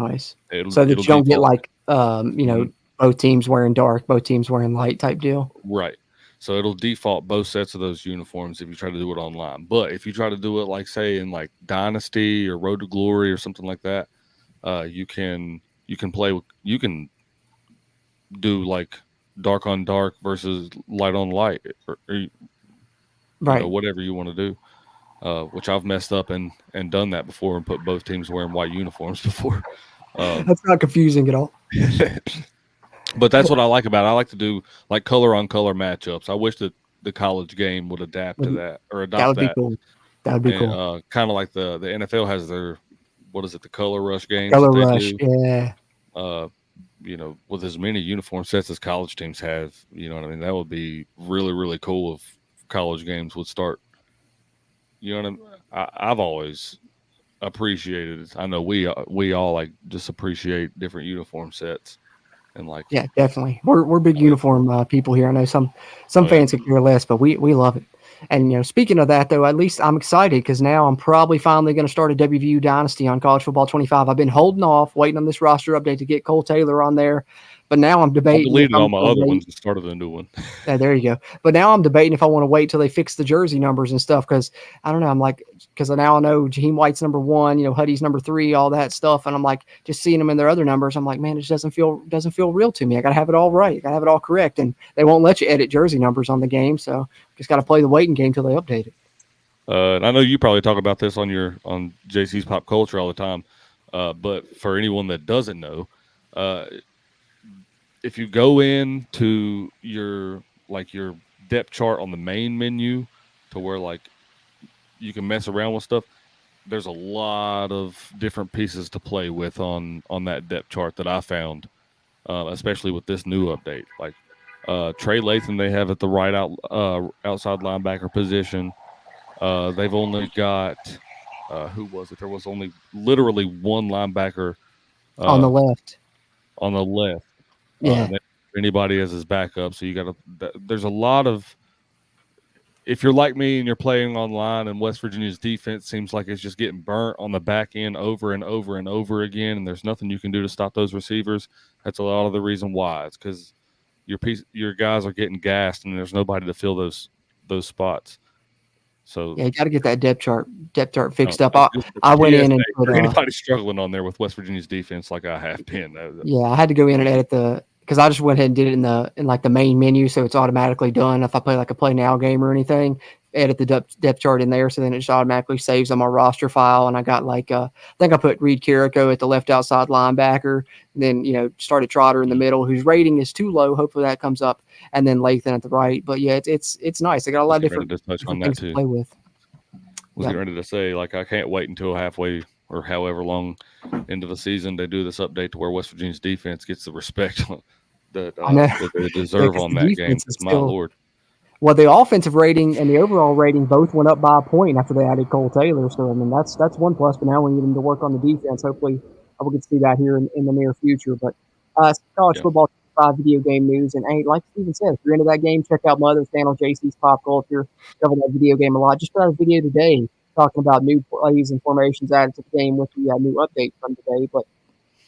So that you don't get like both teams wearing dark, both teams wearing light type deal. Right. So it'll default both sets of those uniforms if you try to do it online. But if you try to do it like say in like Dynasty or Road to Glory or something like that, you can do like dark on dark versus light on light, or right, whatever you want to do. Which I've messed up and done that before and put both teams wearing white uniforms before. That's not confusing at all. But that's what I like about it. I like to do like color on color matchups. I wish that the college game would adapt to that or adopt that. That would be cool. That would be cool. Kind of like the NFL has their, the Color Rush games. Color Rush, yeah. With as many uniform sets as college teams have, you know what I mean? That would be really, really cool if college games would start. You know what I mean? I've always appreciated it. I know we all like just appreciate different uniform sets. And like, Yeah, definitely. We're big uniform people here. I know some fans could care less, but we love it. And speaking of that, though, at least I'm excited because now I'm probably finally going to start a WVU dynasty on College Football 25. I've been holding off, waiting on this roster update to get Cole Taylor on there, but now I'm I debating. deleted all my other ones and started a new one. Yeah, there you go. But now I'm debating if I want to wait till they fix the jersey numbers and stuff because I don't know. I'm like, because now I know Jaheim White's number 1, Huddy's number 3, all that stuff, and I'm like, just seeing them in their other numbers, I'm like, man, it just doesn't feel real to me. I gotta have it all right. I gotta have it all correct, and they won't let you edit jersey numbers on the game, so just gotta play the waiting game till they update it. And I know you probably talk about this on JC's Pop Culture all the time, but for anyone that doesn't know, if you go into your depth chart on the main menu to where like you can mess around with stuff, there's a lot of different pieces to play with on that depth chart that I found, especially with this new update. Like Trey Latham, they have at the right outside linebacker position. They've only got who was it? There was only literally one linebacker on the left. On the left. Yeah. Anybody as his backup. So you got to. There's a lot of. If you're like me and you're playing online, and West Virginia's defense seems like it's just getting burnt on the back end over and over and over again, and there's nothing you can do to stop those receivers. That's a lot of the reason why. It's because your guys are getting gassed, and there's nobody to fill those spots. So yeah, you got to get that depth chart fixed up. I went in and put anybody struggling on there with West Virginia's defense like I have been. Yeah, I had to go in and edit because I just went ahead and did it in like the main menu, so it's automatically done. If I play like a play now game or anything, edit the depth chart in there, so then it just automatically saves on my roster file. And I got like I think I put Reed Carrico at the left outside linebacker, and then started Trotter in the middle, whose rating is too low. Hopefully that comes up, and then Lathan at the right. But yeah, it's nice. I got a lot of different things to play with. Was getting ready to say, like, I can't wait until halfway or however long into the season they do this update to where West Virginia's defense gets the respect that they deserve on that game. My Lord. Well, the offensive rating and the overall rating both went up by a point after they added Cole Taylor. So, I mean, that's one plus. But now we need them to work on the defense. Hopefully, we'll get to see that here in the near future. But college football 5 video game news. And, hey, like Steven said, if you're into that game, check out my other channel, JC's Pop Culture. Cover that video game a lot. Just put out a video today talking about new plays and formations added to the game with the new update from today. But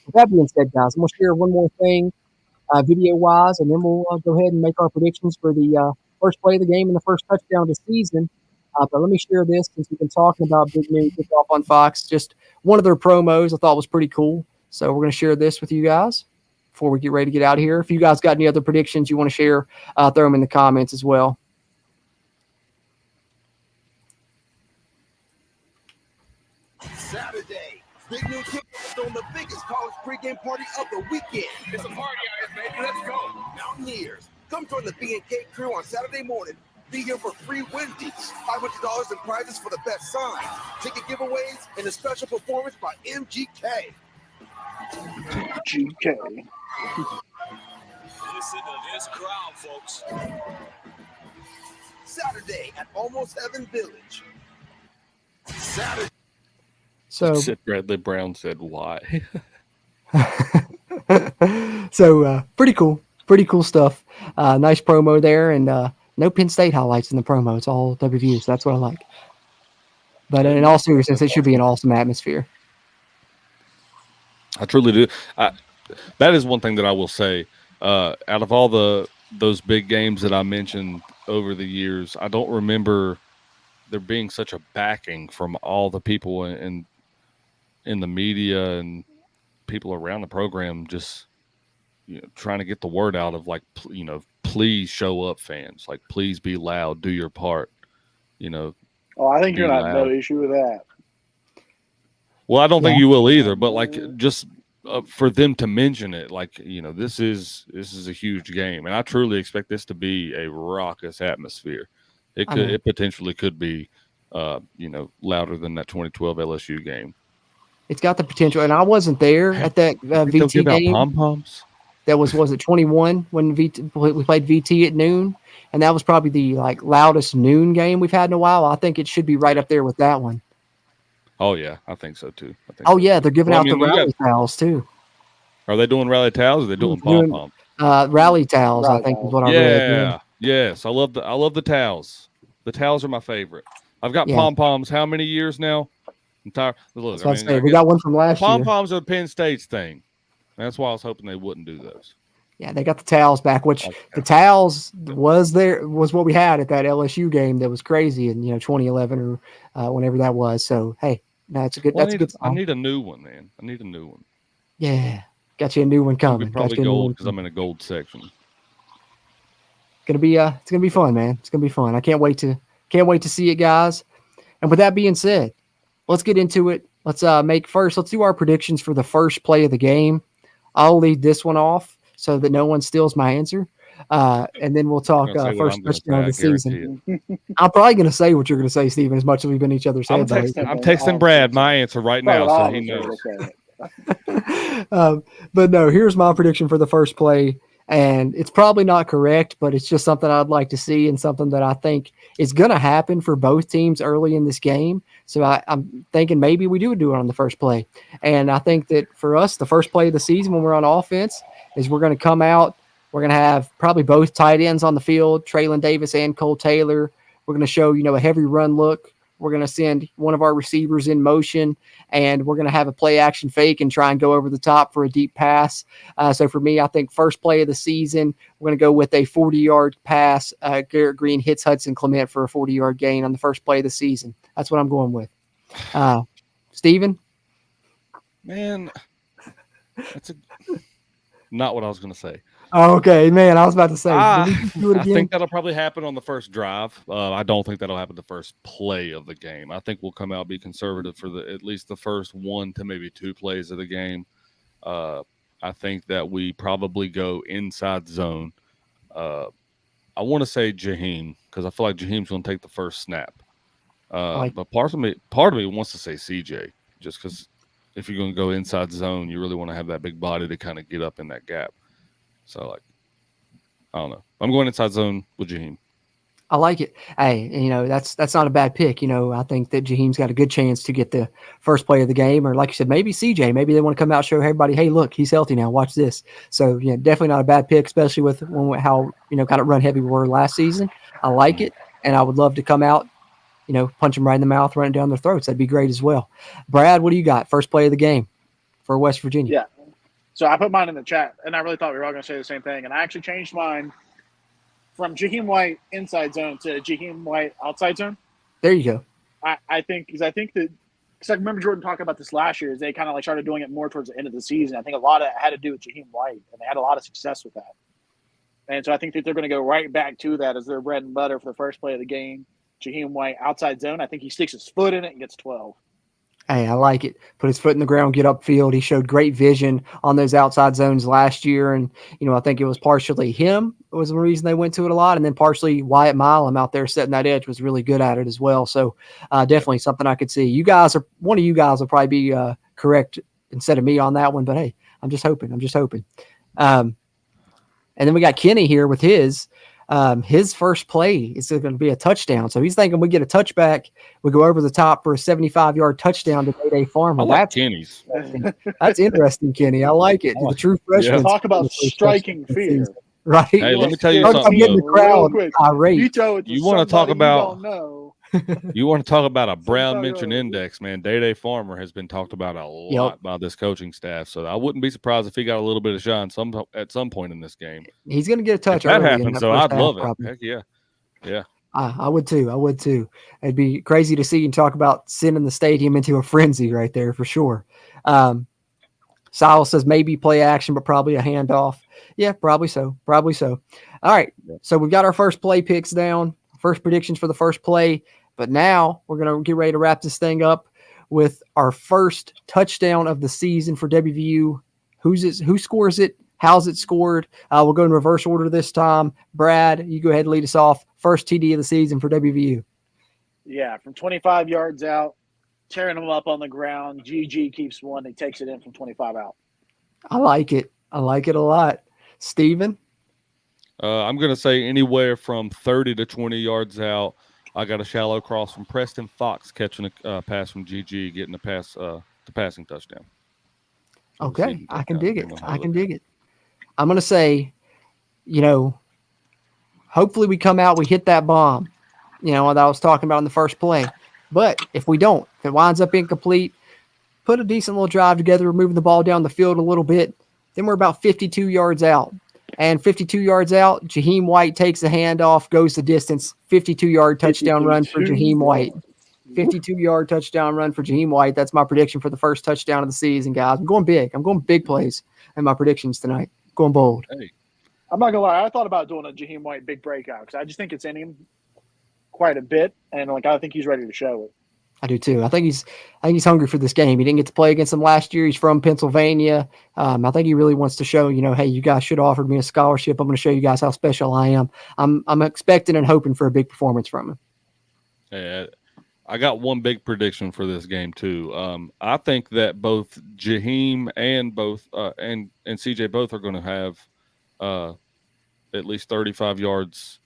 with that being said, guys, I'm going to share one more thing video-wise, and then we'll go ahead and make our predictions for the first play of the game and the first touchdown of the season. But let me share this since we've been talking about Big Noon Kickoff on Fox. Just one of their promos I thought was pretty cool. So we're going to share this with you guys before we get ready to get out of here. If you guys got any other predictions you want to share, throw them in the comments as well. Saturday, Big Noon Kickoff is throwing the biggest college pregame party of the weekend. It's a party, guys, baby. Let's go. Mountaineers, come join the B&K crew on Saturday morning. Be here for free Wendy's, $500 in prizes for the best sign, ticket giveaways, and a special performance by MGK. MGK. Listen to this crowd, folks. Saturday at Almost Heaven Village. Saturday. So Bradley Brown said, "Why?" So pretty cool stuff. Nice promo there, and no Penn State highlights in the promo. It's all WVU, so that's what I like. But in all seriousness, it should be an awesome atmosphere. I truly do. That is one thing that I will say. Out of all those big games that I mentioned over the years, I don't remember there being such a backing from all the people in the media and people around the program, just trying to get the word out of, like, please show up, fans. Like, please be loud, do your part. Oh, I think you're gonna have no issue with that. Well, I don't think you will either. But like, just for them to mention it, like, this is a huge game, and I truly expect this to be a raucous atmosphere. It potentially could be, louder than that 2012 LSU game. It's got the potential, and I wasn't there at that VT game. Pom-poms? That was it 21 when we played VT at noon, and that was probably the loudest noon game we've had in a while. I think it should be right up there with that one. Oh yeah, I think so too. They're giving out the rally fouls too. Are they doing rally towels? Or are they doing pom poms? Rally towels, I think, is what I read. Yeah. Yes. I love the towels. The towels are my favorite. I've got pom poms. How many years now? Look, I mean, we got one from last year. Pom poms are Penn State's thing. That's why I was hoping they wouldn't do those. Yeah, they got the towels back, which the towels was what we had at that LSU game that was crazy in 2011 or whenever that was. So hey, that's a good. Well, that's a good. I need a new one, man. I need a new one. Yeah, got you a new one coming. Probably gold because I'm in a gold section. It's gonna be fun, man. It's gonna be fun. I can't wait to see it, guys. And with that being said, let's get into it. Let's do our predictions for the first play of the game. I'll lead this one off so that no one steals my answer. And then we'll talk first touchdown of the season. I'm probably going to say what you're going to say, Stephen, as much as we've been each other's heads. I'm texting Brad my answer right now, so he knows. But no, here's my prediction for the first play. And it's probably not correct, but it's just something I'd like to see and something that I think is going to happen for both teams early in this game. So I'm thinking maybe we do it on the first play. And I think that for us, the first play of the season when we're on offense is we're going to come out. We're going to have probably both tight ends on the field, Traylon Davis and Cole Taylor. We're going to show, a heavy run look. We're going to send one of our receivers in motion, and we're going to have a play action fake and try and go over the top for a deep pass. So for me, I think first play of the season, we're going to go with a 40-yard pass. Garrett Green hits Hudson Clement for a 40-yard gain on the first play of the season. That's what I'm going with. Steven? Man, that's not what I was going to say. Oh, okay, man. I was about to say. I think that'll probably happen on the first drive. I don't think that'll happen the first play of the game. I think we'll come out be conservative for at least the first 1 to maybe 2 plays of the game. I think that we probably go inside zone. I want to say Jaheim because I feel like Jaheim's going to take the first snap. But part of me wants to say CJ just because if you're going to go inside zone, you really want to have that big body to kind of get up in that gap. So, I don't know. I'm going inside zone with Jaheim. I like it. Hey, that's not a bad pick. I think that Jaheim's got a good chance to get the first play of the game. Or like you said, maybe CJ. Maybe they want to come out and show everybody, hey, look, he's healthy now. Watch this. So, definitely not a bad pick, especially with how, kind of run heavy we were last season. I like it. And I would love to come out, punch them right in the mouth, run it down their throats. That'd be great as well. Brad, what do you got? First play of the game for West Virginia. Yeah. So I put mine in the chat, and I really thought we were all going to say the same thing. And I actually changed mine from Jaheim White inside zone to Jaheim White outside zone. There you go. I think I remember Jordan talking about this last year. Is they kind of started doing it more towards the end of the season. I think a lot of it had to do with Jaheim White, and they had a lot of success with that. And so I think that they're going to go right back to that as their bread and butter for the first play of the game. Jaheim White outside zone. I think he sticks his foot in it and gets 12. Hey, I like it. Put his foot in the ground, get upfield. He showed great vision on those outside zones last year. And, I think it was partially him was the reason they went to it a lot. And then partially Wyatt Milam out there setting that edge was really good at it as well. So definitely something I could see. One of you guys will probably be correct instead of me on that one. But, hey, I'm just hoping. And then we got Kenny here with his first play is going to be a touchdown. So he's thinking we get a touchback. We go over the top for a 75-yard touchdown to Day Farmer. That's Kenny's. That's interesting, Kenny. I like it. The true freshman. Talk about striking fear. Right. Hey, let me tell you something. I'm getting the crowd irate. You want to talk about a Brown mention index, man. Day Farmer has been talked about a lot by this coaching staff. So I wouldn't be surprised if he got a little bit of shine at some point in this game. He's going to get a touch. If that happens, so I'd love it. Probably. Heck yeah. Yeah. I would too. It'd be crazy to see and talk about sending the stadium into a frenzy right there for sure. Silas says maybe play action, but probably a handoff. Yeah, probably so. All right. So we've got our first play picks down, first predictions for the first play. But now we're going to get ready to wrap this thing up with our first touchdown of the season for WVU. Who scores it? How's it scored? We'll go in reverse order this time. Brad, you go ahead and lead us off. First TD of the season for WVU. Yeah, from 25 yards out, tearing them up on the ground. GG keeps one. He takes it in from 25 out. I like it a lot. Steven? I'm going to say anywhere from 30 to 20 yards out. I got a shallow cross from Preston Fox catching a pass from GG, getting the passing touchdown. Okay, I can dig it. I can dig it. I'm going to say, hopefully we come out, we hit that bomb, that I was talking about in the first play. But if we don't, if it winds up incomplete, put a decent little drive together, moving the ball down the field a little bit, then we're about 52 yards out. And 52 yards out, Jaheim White takes the handoff, goes the distance, 52-yard touchdown run for Jaheim White. 52-yard touchdown run for Jaheim White. That's my prediction for the first touchdown of the season, guys. I'm going big. I'm going big plays in my predictions tonight. Going bold. Hey. I'm not going to lie. I thought about doing a Jaheim White big breakout because I just think it's in him quite a bit. And, I think he's ready to show it. I do too. I think he's hungry for this game. He didn't get to play against them last year. He's from Pennsylvania. I think he really wants to show, hey, you guys should have offered me a scholarship. I'm going to show you guys how special I am. I'm expecting and hoping for a big performance from him. Yeah, I got one big prediction for this game too. I think that both Jaheim and and CJ both are going to have at least 35 yards,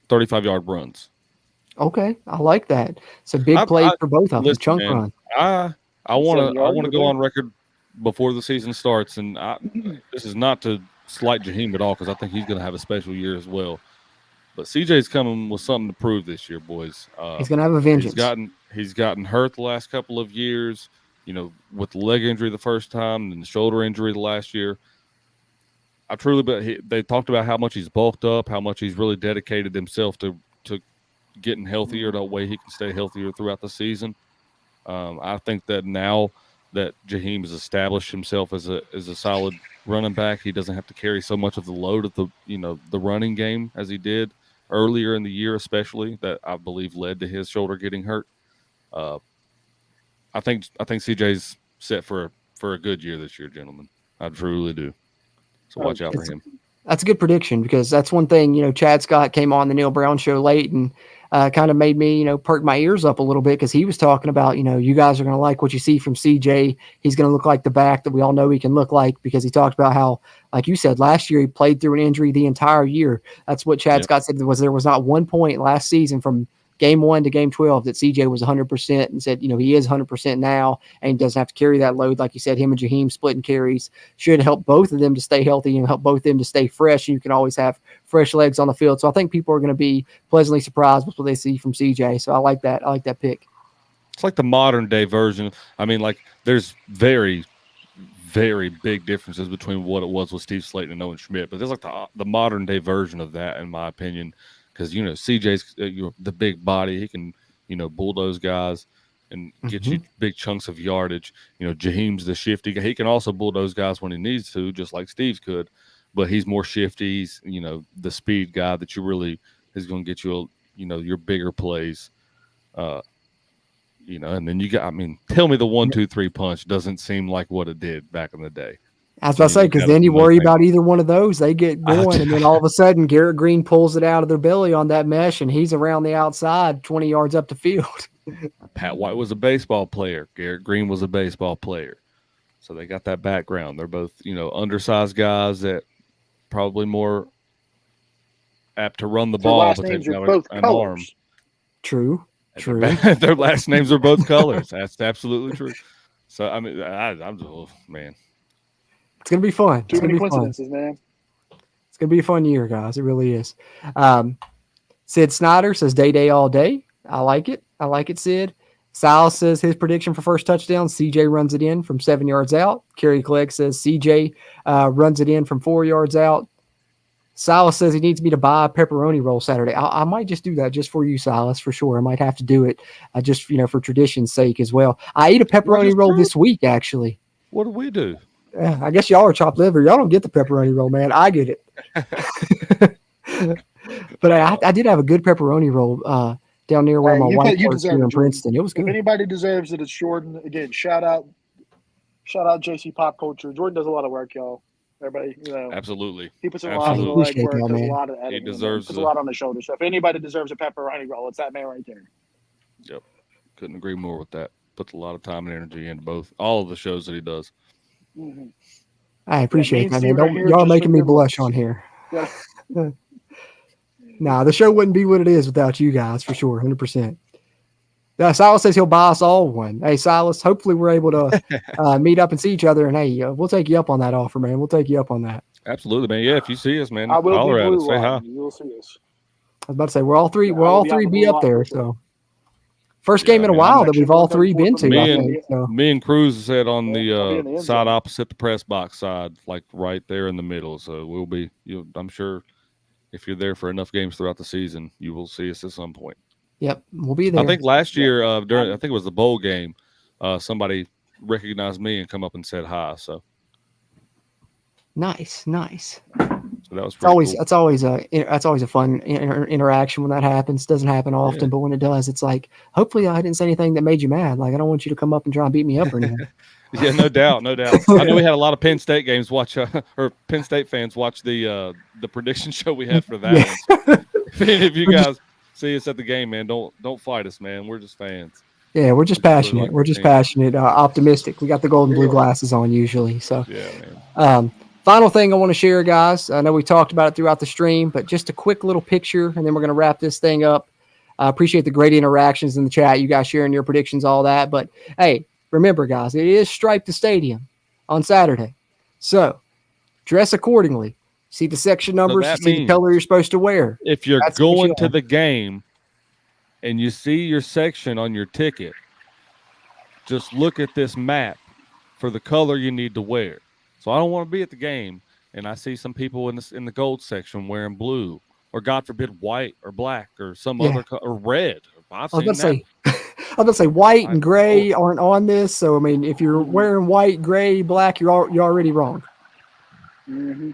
35-yard runs. Okay, I like that. It's a big play for both of them. Chunk run. I want to go on record before the season starts, and this is not to slight Jaheim at all because I think he's going to have a special year as well. But CJ's coming with something to prove this year, boys. He's going to have a vengeance. He's gotten hurt the last couple of years, with the leg injury the first time and the shoulder injury the last year. I truly bet they talked about how much he's bulked up, how much he's really dedicated himself to getting healthier. That way he can stay healthier throughout the season. I think that now that Jaheim has established himself as a solid running back, he doesn't have to carry so much of the load of the running game as he did earlier in the year, especially that I believe led to his shoulder getting hurt. I think CJ's set for a good year this year, gentlemen. I truly do. So watch out for him. That's a good prediction because that's one thing, Chad Scott came on the Neil Brown show late and kind of made me, perk my ears up a little bit because he was talking about, you guys are going to like what you see from CJ. He's going to look like the back that we all know he can look like because he talked about how, like you said, last year he played through an injury the entire year. That's what Chad Scott said there was not one point last season from game 1 to game 12 that CJ was 100% and said, he is 100% now and he doesn't have to carry that load. Like you said, him and Jaheim splitting carries should help both of them to stay healthy and help both of them to stay fresh. And you can always have fresh legs on the field. So I think people are going to be pleasantly surprised with what they see from CJ. So I like that. I like that pick. It's like the modern day version. I mean, there's very, very big differences between what it was with Steve Slayton and Owen Schmidt, but there's like the modern day version of that, in my opinion. Because, CJ's the big body. He can, bulldoze guys and get you big chunks of yardage. Jaheim's the shifty guy. He can also bulldoze guys when he needs to, just like Steve could. But he's more shifty. He's, the speed guy that you really is going to get you, your bigger plays. And then tell me the 1-2-3 punch doesn't seem like what it did back in the day. As I say, because then you worry about either one of those. They get going, and then all of a sudden, Garrett Green pulls it out of their belly on that mesh, and he's around the outside 20 yards up the field. Pat White was a baseball player. Garrett Green was a baseball player. So they got that background. They're both, undersized guys that probably more apt to run the ball, but they've got an arm. True. Their last names are both colors. That's absolutely true. So, I'm man. It's going to be fun. Too many coincidences, man. It's going to be a fun year, guys. It really is. Sid Snyder says day all day. I like it. Sid. Silas says his prediction for first touchdown, CJ runs it in from 7 yards out. Kerry Clegg says CJ runs it in from 4 yards out. Silas says he needs me to buy a pepperoni roll Saturday. I might just do that just for you, Silas, for sure. I might have to do it just, for tradition's sake as well. I ate a pepperoni roll this week, actually. What do we do? I guess y'all are chopped liver. Y'all don't get the pepperoni roll, man. I get it. But I did have a good pepperoni roll down near where my wife works here in Princeton. It was good. If anybody deserves it, it's Jordan. Again, shout out JC Pop Culture. Jordan does a lot of work, y'all. Everybody, absolutely. He puts a lot of work, does a lot of editing. He deserves puts a lot on his shoulders. So if anybody deserves a pepperoni roll, it's that man right there. Yep. Couldn't agree more with that. Puts a lot of time and energy into all of the shows that he does. Mm-hmm. I appreciate that, man. Y'all are making me blush on here. Yeah. Nah, the show wouldn't be what it is without you guys, for sure, 100%. Silas says he'll buy us all one. Hey, Silas, hopefully we're able to meet up and see each other. And hey, we'll take you up on that offer, man. We'll take you up on that. Absolutely, man. Yeah, if you see us, man, I will holler be at us. blue Say hi. line. You will see us. I was about to say we're all three. Yeah, we'll all three be up there. So first game in a man, while I'm that we've all three been to. I Me think. So. and me and Cruz said on I'll be in the the side end zone. opposite the press box side, like right there in the middle. So we'll be. I'm sure if you're there for enough games throughout the season, you will see us at some point. Yep, we'll be there. I think last year during I think it was the bowl game, somebody recognized me and come up and said hi. So nice. So that was It's always cool. that's always a fun interaction when that happens. Doesn't happen often, but when it does, it's like hopefully I didn't say anything that made you mad. Like I don't want you to come up and try and beat me up or anything. Yeah, no doubt. I know we had a lot of Penn State games watch or Penn State fans watch the prediction show we had for that. one. If any of you guys see us at the game, man, don't fight us, man. We're just fans. Yeah, we're just passionate. We're just passionate, optimistic. We got the golden blue glasses on usually. So yeah, man. Final thing I want to share, guys. I know we talked about it throughout the stream, but just a quick little picture, and then we're going to wrap this thing up. I appreciate the great interactions in the chat. You guys sharing your predictions, all that. But hey, remember, guys, it is Stripe the Stadium on Saturday. So dress accordingly. See the section numbers, see the color you're supposed to wear. If you're going to the game and you see your section on your ticket, just look at this map for the color you need to wear. So I don't want to be at the game and I see some people in the gold section wearing blue or, God forbid, white or black or some other color, or red. I was going to say white and gray aren't on this. So, I mean, if you're wearing white, gray, black, you're already wrong. Mm-hmm.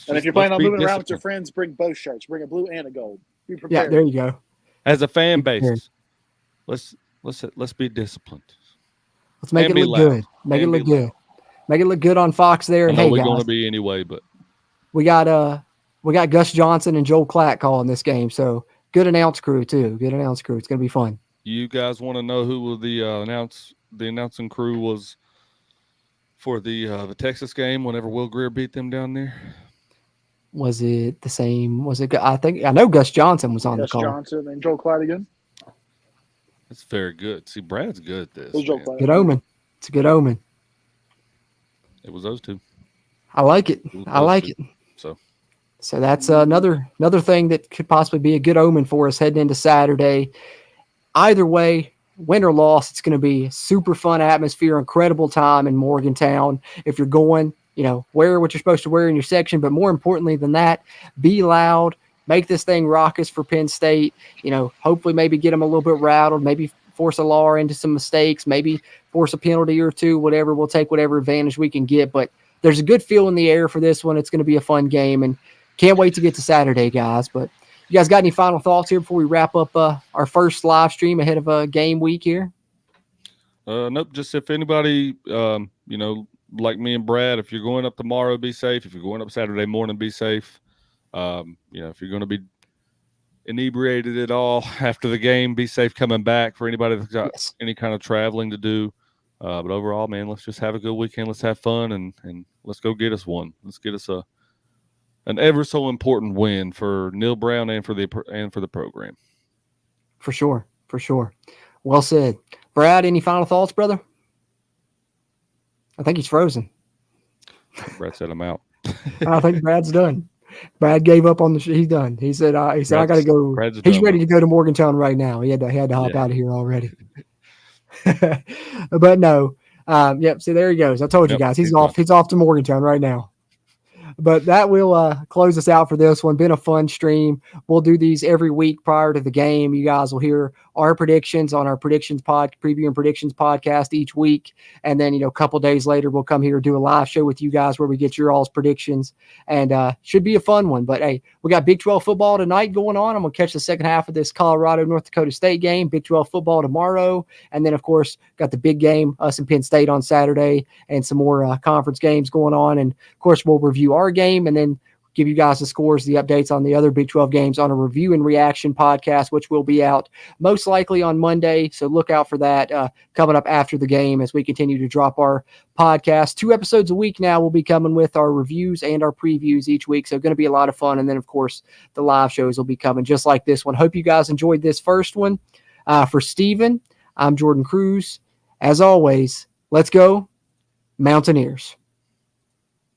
And if you're planning on moving around with your friends, bring both shirts. Bring a blue and a gold. Be prepared. Yeah, there you go. As a fan base, let's be disciplined. Let's make it look good. Make it look good. Make it look good on Fox there. And I know hey, we're guys, going to be anyway, but we got Gus Johnson and Joel Klatt calling this game. So good announce crew too. Good announce crew. It's going to be fun. You guys want to know who the announcing crew was for the Texas game whenever Will Greer beat them down there? Was it the same? Was it? I know Gus Johnson was on the call. Gus Johnson and Joel Klatt again. That's very good. See, Brad's good at this. Good omen. It's a good omen. It was those two. I like it. I like it. So that's another thing that could possibly be a good omen for us heading into Saturday. Either way, win or loss, it's going to be a super fun atmosphere, incredible time in Morgantown. If you're going, wear what you're supposed to wear in your section, but more importantly than that, be loud, make this thing raucous for Penn State. Hopefully maybe get them a little bit rattled, maybe force a Lahr into some mistakes, maybe force a penalty or two, whatever. We'll take whatever advantage we can get, but there's a good feel in the air for this one. It's going to be a fun game, and can't wait to get to Saturday, guys. But you guys got any final thoughts here before we wrap up our first live stream ahead of a game week here? Nope. Just if anybody, like me and Brad, if you're going up tomorrow, be safe. If you're going up Saturday morning, be safe. If you're going to be inebriated at all after the game, be safe coming back. For anybody that's got any kind of traveling to do. But overall, man, let's just have a good weekend. Let's have fun and let's go get us one. Let's get us an ever so important win for Neil Brown and for the program. For sure. Well said. Brad, any final thoughts, brother? I think he's frozen. Brad said I'm out. I think Brad's done. Brad gave up on he's done. He said I got to go. He's ready to go to Morgantown right now. He had to hop out of here already. But no. Yep. See, there he goes. I told you guys, he's off. He's off to Morgantown right now. But that will close us out for this one. Been a fun stream. We'll do these every week prior to the game. You guys will hear our predictions on our preview and predictions podcast each week. And then, a couple days later, we'll come here and do a live show with you guys where we get your all's predictions. And should be a fun one. But hey, we got Big 12 football tonight going on. I'm going to catch the second half of this Colorado North Dakota State game. Big 12 football tomorrow. And then, of course, got the big game, us and Penn State on Saturday, and some more conference games going on. And of course, we'll review our game and then give you guys the scores, the updates on the other Big 12 games on a review and reaction podcast, which will be out most likely on Monday. So look out for that coming up after the game as we continue to drop our podcast. 2 episodes a week now. We'll be coming with our reviews and our previews each week. So going to be a lot of fun. And then, of course, the live shows will be coming just like this one. Hope you guys enjoyed this first one. For Steven, I'm Jordan Cruz. As always, let's go Mountaineers.